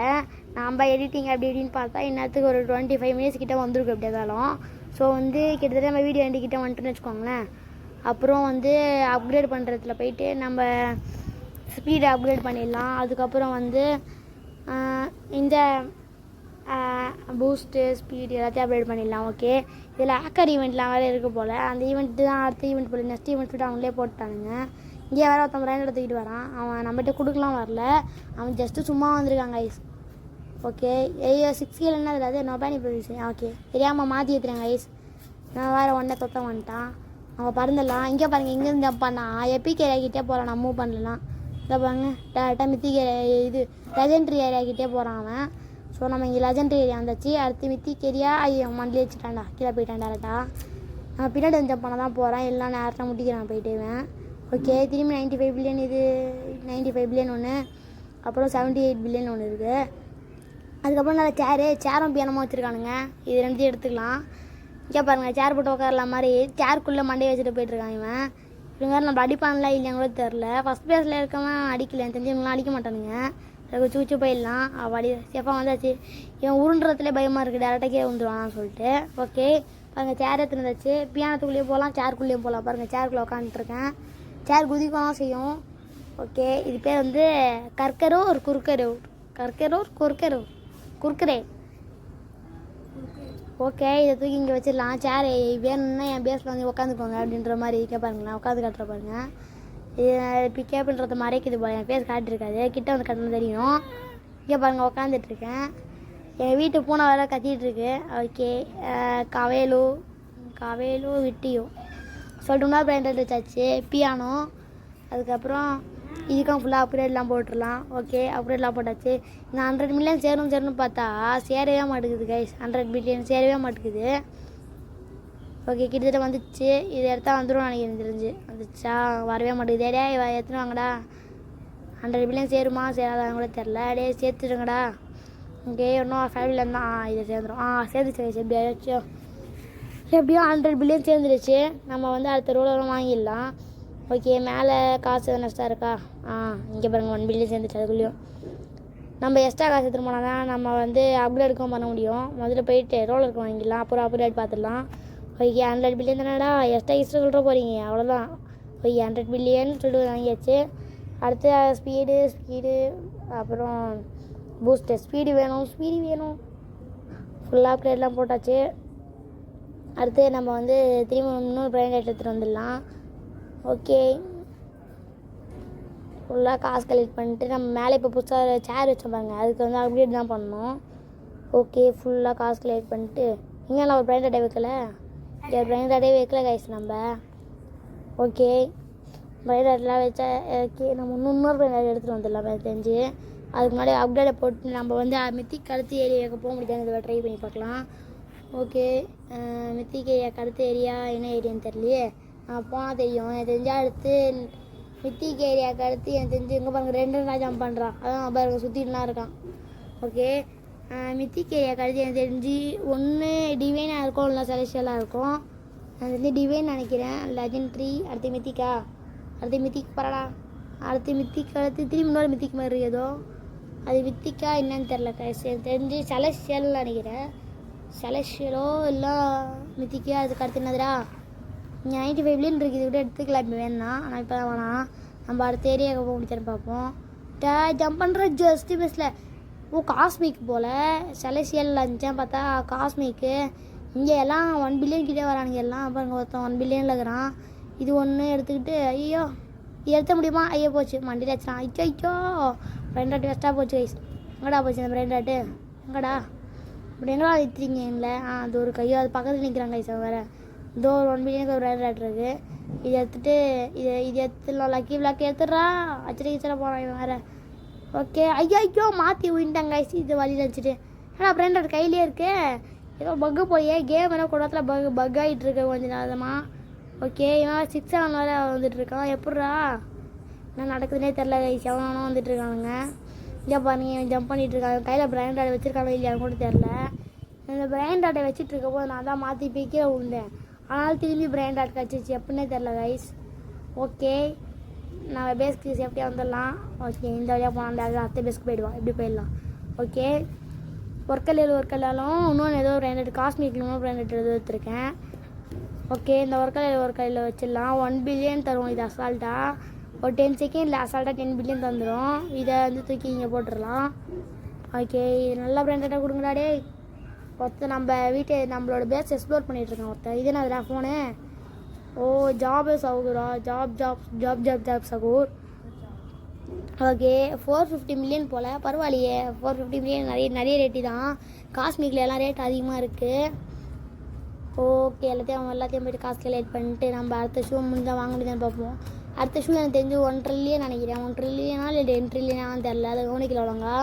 நம்ம எடிட்டிங் அப்படி இப்படின்னு பார்த்தா இன்னத்துக்கு ஒரு 25 மினிட்ஸ் கிட்டே வந்துருக்கு எப்படி இருந்தாலும். ஸோ வந்து கிட்டத்தட்ட நம்ம வீடியோ எண்டிக்கிட்ட வந்துட்டுன்னு வச்சுக்கோங்களேன். அப்புறம் வந்து அப்கிரேட் பண்ணுறதுல போயிட்டு நம்ம ஸ்பீடை அப்கிரேட் பண்ணிடலாம். அதுக்கப்புறம் வந்து இந்த பூஸ்ட்டு ஸ்பீடு எல்லாத்தையும் அப்டேட் பண்ணிடலாம். ஓகே இதில் ஹேக்கர் ஈவெண்ட்லாம் வேறு இருக்குது போல். அந்த ஈவெண்ட்டு தான் அடுத்த ஈவெண்ட் போல். நெக்ஸ்ட் ஈவெண்ட் சொல்லிட்டு அவங்களே போட்டானுங்க. இங்கே வேறு ஒருத்தன் பிராண்ட் எடுத்துக்கிட்டு வரான். அவன் நம்மகிட்ட கொடுக்கலாம் வரல, அவன் ஜஸ்ட்டு சும்மா வந்திருக்காங்க ஐஸ். ஓகே 6 கீழே என்ன அது நொபானி ப்ரொடியூஷன். ஓகே தெரியாமல் மாற்றி ஏற்றுறாங்க ஐஸ். நான் வேறு ஒன்றே தொத்த வந்துட்டான். அவன் பறந்துடலாம். இங்கே பாருங்கள், இங்கேருந்து ஜம்ப் பண்ணான். எபிக் ஏரியாக்கிட்டே போகிறான். நான் மூவ் பண்ணலாம். இதை பாருங்க, டேரெக்டாக மித்திக் ஏரியா இது லெஜெண்ட்ரி ஏரியாக்கிட்டே போகிறான் அவன். ஸோ நம்ம இங்கே லெஜெண்ட்ரி ஏரியா வந்துச்சு. அடுத்து மித்திக் ஏரியா ஐயோ மண்ணிலே வச்சுட்டான்டா, கீழே போயிட்டான் டேரெக்டாக. நான் பின்னாடி வந்து ஜம்ப் பண்ண தான் போகிறேன். எல்லாம் நேரத்தில் முட்டிக்கிறான் போயிட்டுவேன். ஓகே திரும்பி 95 பில்லியன், இது 95 பில்லியன் ஒன்று, அப்புறம் 78 பில்லியன் ஒன்று இருக்குது. அதுக்கப்புறம் நல்லா சேரும் பியானமாக வச்சுருக்கானுங்க. இது ரெண்டுத்தையும் எடுத்துக்கலாம். இங்கே பாருங்கள், சேர் போட்டு உட்காரலாம் மாதிரி சேருக்குள்ளே மண்டையை வச்சுட்டு போயிட்டுருக்கான் இவன். இவங்க வேறு நம்ம அடிப்பான்லாம் இல்லையா கூட தெரில. ஃபஸ்ட் பிளேஸில் இருக்கவன் அடிக்கல, தெரிஞ்சு இவங்களாம் அடிக்க மாட்டானுங்க. அதுக்கு சூச்சு போயிடலாம். அடி சேஃபாக வந்தாச்சு. இவன் உருண்டுறதுலேயே பயமாக இருக்குது, டேரெக்டாக கீழே வந்துடுவான்னு சொல்லிட்டு. ஓகே பாருங்கள், சேர் எடுத்துருந்தாச்சு. பியானத்துக்குள்ளேயே போகலாம், சேருக்குள்ளேயும் போகலாம். பாருங்கள் சேருக்குள்ளே உட்காந்துட்ருக்கேன். சேர் குதிக்கலாம் செய்யும். ஓகே இது பேர் வந்து குறுக்கரே. ஓகே இதை தூக்கி இங்கே வச்சிடலாம். சேர் வேணும்னா என் பேஸில் வந்து உட்காந்துக்கோங்க அப்படின்ற மாதிரி கேட்பாருங்களா, உட்காந்து காட்டுற பாருங்க. இது இப்போ கேப்புன்றது மறைக்குது போல, என் பேஸ் காட்டிருக்காது, கிட்ட வந்து கட்டணும் தெரியும். இங்கே பாருங்கள் உட்காந்துட்ருக்கேன். என் வீட்டு பூனை வேறு கத்திகிட்ருக்கு. ஓகே கவேலு விட்டியோ சொல்லணும்னா பிராண்டட் வச்சாச்சு. பியானோ, அதுக்கப்புறம் இதுக்கும் ஃபுல்லாக அப்கிரேட்லாம் போட்டுடலாம். ஓகே அப்கிரேட்லாம் போட்டாச்சு. இந்த 100 மில்லியன் சேரும்னு பார்த்தா சேரவே மாட்டேங்குது கைஸ். 100 பில்லியன் சேரவே மாட்டேங்குது. ஓகே கிட்டத்தட்ட வந்துச்சு. இது எடுத்தால் வந்துடும் நினைக்கிறேன், தெரிஞ்சு வந்துச்சா வரவே மாட்டேங்குது. டே எத்தனை வாங்கடா, 100 பில்லியன் சேருமா சேராதான்னு கூட தெரில. டே சேர்த்துடுங்கடா. ஓகே இன்னும் 5 பில்லியன் தான். இதை சேர்ந்துடும். சேர்ந்துச்சு கைஸ். எப்படியோ 100 பில்லியன் சேர்ந்துருச்சு. நம்ம வந்து அடுத்த ரோலெல்லாம் வாங்கிடலாம். ஓகே மேலே காசு நஷ்டம் இருக்கா? இங்கே பாருங்கள் 1 பில்லியன் சேர்ந்துச்சு. அதுக்குள்ளேயும் நம்ம எக்ஸ்ட்ரா காசு எடுத்துகிட்டு போனால் தான் நம்ம வந்து அப்கிரேடுக்கும் பண்ண முடியும். முதல்ல போயிட்டு ரோலருக்கு வாங்கிடலாம், அப்புறம் அப்கிரேட் பார்த்துடலாம். ஓகே 100 பில்லியன் தானடா, எக்ஸ்ட்ரா சொல்கிற போகிறீங்க அவ்வளோதான். ஓகே 100 பில்லியன் சொல்லிட்டு வாங்கியாச்சு. அடுத்து ஸ்பீடு அப்புறம் பூஸ்டர். ஸ்பீடு வேணும் ஃபுல்லாக அப்கிரேட்லாம் போட்டாச்சு. அடுத்து நம்ம வந்து திரும்ப இன்னொரு பிராண்ட் எடுத்துகிட்டு வந்துடலாம். ஓகே ஃபுல்லாக காசு கலெக்ட் பண்ணிட்டு நம்ம மேலே இப்போ புதுசாக சேர் வச்சோம் பாருங்க, அதுக்கு வந்து அப்கிரேட் தான் பண்ணணும். ஓகே ஃபுல்லாக காசு கலெக்ட் பண்ணிட்டு இங்கே நான் ஒரு பிராண்டடே வைக்கல கைஸ் நம்ம. ஓகே பிராண்டட்லாம் வச்சா ஓகே நம்ம இன்னொரு பிராண்டட் எடுத்துகிட்டு வந்துடலாம் எனக்கு தெரிஞ்சு. அதுக்கு முன்னாடி அப்கிரேடை போட்டு நம்ம வந்து மித்திக் அடுத்த ஏரியாவுக்கு போக முடியாது, ட்ரை பண்ணி பார்க்கலாம். ஓகே மித்திக் ஏரியாவுக்கு அடுத்த ஏரியா என்ன ஏரியான்னு தெரியலையே, போனால் தெரியும். எனக்கு தெரிஞ்சால் அடுத்து மித்திக் ஏரியாவுக்கு அடுத்து எனக்கு தெரிஞ்சு இங்கே பாருங்கள் 2 ஜம்ப் பண்ணுறான். அதான் பாருங்க சுற்றிட்டுலாம் இருக்கான். ஓகே மித்திக் ஏரியாவுக்கு அடுத்து எனக்கு தெரிஞ்சு ஒன்று டிவைனாக இருக்கும், இல்லை செலெக்ஷியலாக இருக்கும். எனக்கு தெரிஞ்சு டிவைன் நினைக்கிறேன். லெஜெண்ட்ரி அடுத்து மித்திக் பரடா. அடுத்து மித்திக் அடுத்து திரும்பி இன்னொரு மித்திக் மாதிரி ஏதோ அது மித்திக்கா என்னன்னு தெரில. எனக்கு தெரிஞ்சு செலெக்ஷியல் நினைக்கிறேன். செலெக்ஷியலோ இல்லை மித்திக்கா. அதுக்கு அடுத்து என்னதுடா 95 பில்லியன் இருக்குது. இது கூட எடுத்துக்கலாம் இப்போ வேணும்னா. ஆனால் இப்போ தான் வேணாம், நம்ம அடுத்த ஏரியாவுக்கு போக முடிச்சான்னு பார்ப்போம். ஜம்ப் பண்ணுற ஜஸ்ட்டு மிஸ்ஸில் காஸ்மிக் போல் செலெக்ஷியல் இருந்துச்சேன் பார்த்தா காஸ்மிக்கு. இங்கே எல்லாம் 1 பில்லியன் கிட்டே வரானுங்க எல்லாம். அப்புறம் ஒருத்தன் 1 பில்லியனில் இருக்கிறான். இது ஒன்று எடுத்துக்கிட்டு ஐயோ இது எடுத்த முடியுமா? ஐயோ போச்சு மண்டியில் வச்சுறான். ஐயோ பிராண்டாட்டு வேஸ்ட்டாக போச்சு கைஸ். எங்கடா போச்சு அந்த பிராண்டாட்டு? எங்கடா இப்படி எங்கடா எடுத்துறீங்க எங்களை? அது ஒரு கையோ அது பக்கத்தில் நிற்கிறாங்க கைஸ். வேறு இதோ ஒரு 1 பில்லியனுக்கு ஒரு பிராண்ட் இருக்குது. இது எடுத்துகிட்டு இது எடுத்துடலாம். லக்கி எடுத்துடுறா. அச்சடிக்கிச்சல போகிறான் இவன் வேறு. ஓகே ஐயோ மாற்றி விட்டாங்க கைஸ். இது வழியில் வச்சுட்டு ஏன்னா பிராண்டட் கையிலே இருக்கு. ஏதோ பக்கு போய் கேம் வேணால் கூடத்தில் பக் ஆகிட்டு இருக்கு கொஞ்சம் நேரமாக. ஓகே இவன் 6-7 வேறு வந்துட்டுருக்கான். எப்பட்றா என்ன நடக்குதுன்னே தெரில கைஸ். எவனோ வந்துட்டுருக்கானுங்க. இங்கே பாருங்க ஜம்ப் பண்ணிகிட்ருக்காங்க. கையில் பிராண்ட் வச்சுருக்காங்க இல்லையான்னு கூட தெரில. இந்த பிராண்ட் ஆட்டை வச்சுட்டு இருக்க போது நான் தான் மாற்றி போய் கீழே விழுந்தேன். ஆனால் திரும்பி பிராண்ட் ஆட் கிடச்சிச்சு எப்படின்னே தெரில கைஸ். ஓகே நான் பேஸ்க்கு சேஃப்டியாக வந்துடலாம். ஓகே இந்த வழியாக போனால் அடுத்த பேஸ்க்கு போயிடுவான். இப்படி போயிடலாம். ஓகே ஒர்க்கலையிலும் இன்னொன்று ஏதோ பிராண்டட் காஸ்மிக் இன்னொரு பிராண்டட் ஏதோ எடுத்துருக்கேன். ஓகே இந்த ஒர்க்கலையில் வச்சிடலாம். 1 பில்லியன் தரும் இது அசால்ட்டாக. ஒரு 10 செகண்டில் அசால்ட்டாக 10 பில்லியன் தந்துடும். இதை வந்து தூக்கி இங்கே போட்டுடலாம். ஓகே இது நல்லா பிராண்டடாக கொடுங்கடா டே. ஒருத்தர் நம்ம நம்மளோட பேஸ் எக்ஸ்ப்ளோர் பண்ணிகிட்ருக்கோம் ஒருத்தர். இது என்ன ஃபோனு ஓ job Sakura job சகூர். Okay 450 million போல், பரவாயில்லையே 450 மில்லியன் நிறைய ரேட்டு தான். காஸ்மிக்கில் எல்லாம் ரேட் அதிகமாக இருக்குது. ஓகே எல்லாத்தையும் போய்ட்டு காசு கலெக்ட் பண்ணிட்டு நம்ம அடுத்த ஷூ முடிஞ்சால் வாங்க முடியுதான்னு பார்ப்போம். அடுத்த ஷூ எனக்கு தெரிஞ்சு 1 ட்ரில்லியன் நினைக்கிறேன். 1 ட்ரில்லியனா இல்லை 10 ட்ரில்லியனான்னு தெரில, அதை கவனிக்கல ஒழுங்கா.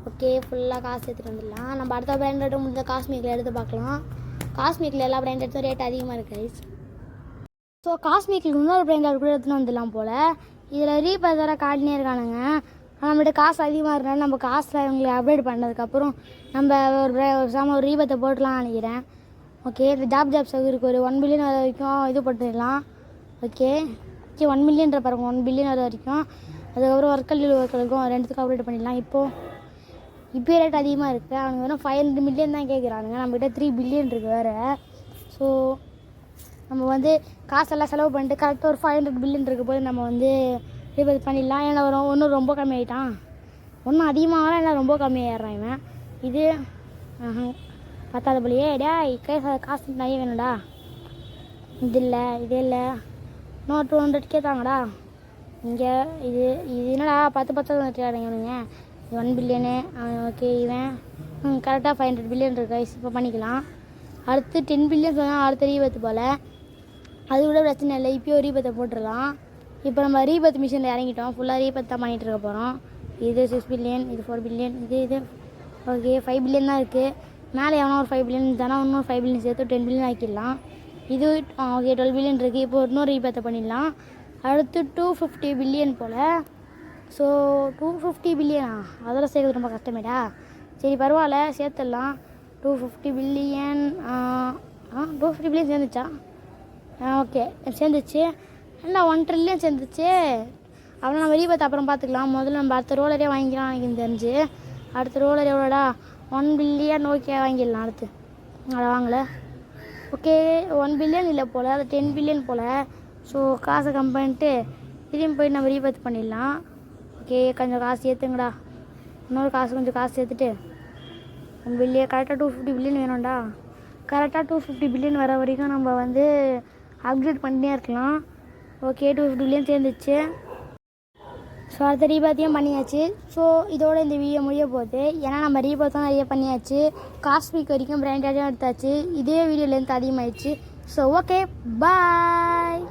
ஓகே ஃபுல்லாக காசு எடுத்துகிட்டு வந்துடலாம். நம்ம அடுத்த பிராண்டட்டும் முடிஞ்சால் காஸ்மிக்கில் எடுத்து பார்க்கலாம். காஸ்மிக்கில் எல்லா பிராண்டட்ஸும் ரேட் அதிகமாக இருக்குது. ஸோ காஸ்மிக்கில் இன்னொரு பிராண்டட் கூட எடுத்துகிட்டு வந்துடலாம் போல். இதில் ரீபர் தர காட்டினே இருக்கானுங்க. நம்மகிட்ட காசு அதிகமாக இருந்தாலும் நம்ம காசில் இவங்களை அப்டேட் பண்ணதுக்கப்புறம் நம்ம ஒரு ரீபத்தை போட்டலாம்னு நினைக்கிறேன். ஓகே இந்த ஜாப் சகுருக்கு ஒரு 1 பில்லியன் வர வரைக்கும் இது பண்ணிடலாம். ஓகே 1 மில்லியன்ற பாருங்க 1 பில்லியன் வர வரைக்கும். அதுக்கப்புறம் ஒர்க்களுக்கும் ரெண்டுத்துக்கும் அப்டேட் பண்ணிடலாம். இப்போ ரேட் அதிகமாக இருக்குது. அவங்க வெறும் 500 மில்லியன் தான் கேட்குறானுங்க. நம்மகிட்ட 3 பில்லியன் இருக்குது வேறு. ஸோ நம்ம வந்து காசெல்லாம் செலவு பண்ணிட்டு கரெக்டாக ஒரு 500 பில்லியன் இருக்க போது நம்ம வந்து ரீபேட் பண்ணிடலாம். ஏன்னா ஒன்றும் ரொம்ப கம்மியாயிட்டான், ஒன்றும் அதிகமாக இல்லை ரொம்ப கம்மியாயிடுறான் இவன். இது பத்தாத போலியே டே காசு நிறைய வேணும்டா. இது இல்லை இன்னும் 200 கேட்டாங்கடா. இங்கே இது என்னடா 10 வந்துட்டுங்க. 1 பில்லியனு. ஓகே இவன் கரெக்டாக 500 பில்லியன் இருக்கு. இப்போ பண்ணிக்கலாம். அடுத்து 10 பில்லியன் சொன்னால் அடுத்த ரீபத்து போல். அது கூட பிரச்சனை இல்லை, இப்போயும் ரீபத்தை போட்டுடலாம். இப்போ நம்ம ரீபத் மிஷினில் இறங்கிட்டோம். ஃபுல்லாக ரீபத் தான் பண்ணிகிட்டு இருக்க போகிறோம். இது 6 பில்லியன், இது 4 பில்லியன், இது ஓகே 5 பில்லியன் தான் இருக்குது. மேலே எவனோ ஒரு 5 பில்லியன் தானே, இன்னொரு 5 பில்லியன் சேர்த்து 10 பில்லியன் ஆக்கிடலாம். இது ஓகே 12 பில்லியன் இருக்குது. இப்போ இன்னொரு ரீபத்தை பண்ணிடலாம். அடுத்து 250 பில்லியன் போல். ஸோ 250 பில்லியனா, அதெல்லாம் சேர்க்குறது ரொம்ப கஷ்டமேடா. சரி பரவாயில்ல சேர்த்துடலாம். 250 பில்லியன் 250 பில்லியன் சேர்ந்துச்சா? ஓகே சேர்ந்துச்சு. இல்லை 1 ட்ரில்லியன் சேர்ந்துச்சு. அப்புறம் நம்ம ரீபத் அப்புறம் பார்த்துக்கலாம். முதல்ல நம்ம அடுத்த ரோலரே வாங்கிக்கலாம் எனக்கு தெரிஞ்சு. அடுத்த ரோலர் எவ்வளோடா 1 பில்லியன். ஓகே வாங்கிடலாம். அடுத்து அதை வாங்கலை. ஓகே 1 பில்லியன் இல்லை போல், அது 10 பில்லியன் போல். ஸோ காசை கம் பண்ணிட்டு திரும்பி போய் நம்ம ரீபத் பண்ணிடலாம். ஓகே கொஞ்சம் காசு ஏற்றுங்கடா. இன்னொரு கொஞ்சம் காசு சேர்த்துட்டு 1 பில்லியன் கரெக்டாக 250 பில்லியன் வேணும்டா. கரெக்டாக 250 பில்லியன் வர வரைக்கும் நம்ம வந்து அப்கிரேட் பண்ணிட்டே இருக்கலாம். Okay 250 billion சேர்ந்துச்சு. ஸோ அடுத்த ரீபாத்தையும் பண்ணியாச்சு. ஸோ இதோட இந்த வீடியோ முடிய போகுது. ஏன்னா நம்ம ரீபாத்தும் நிறைய பண்ணியாச்சு. காஸ்மிக் வரைக்கும் பிராண்டடாகவும் எடுத்தாச்சு. இதே வீடியோலேருந்து அதிகமாகிடுச்சு. ஸோ ஓகே பாய்.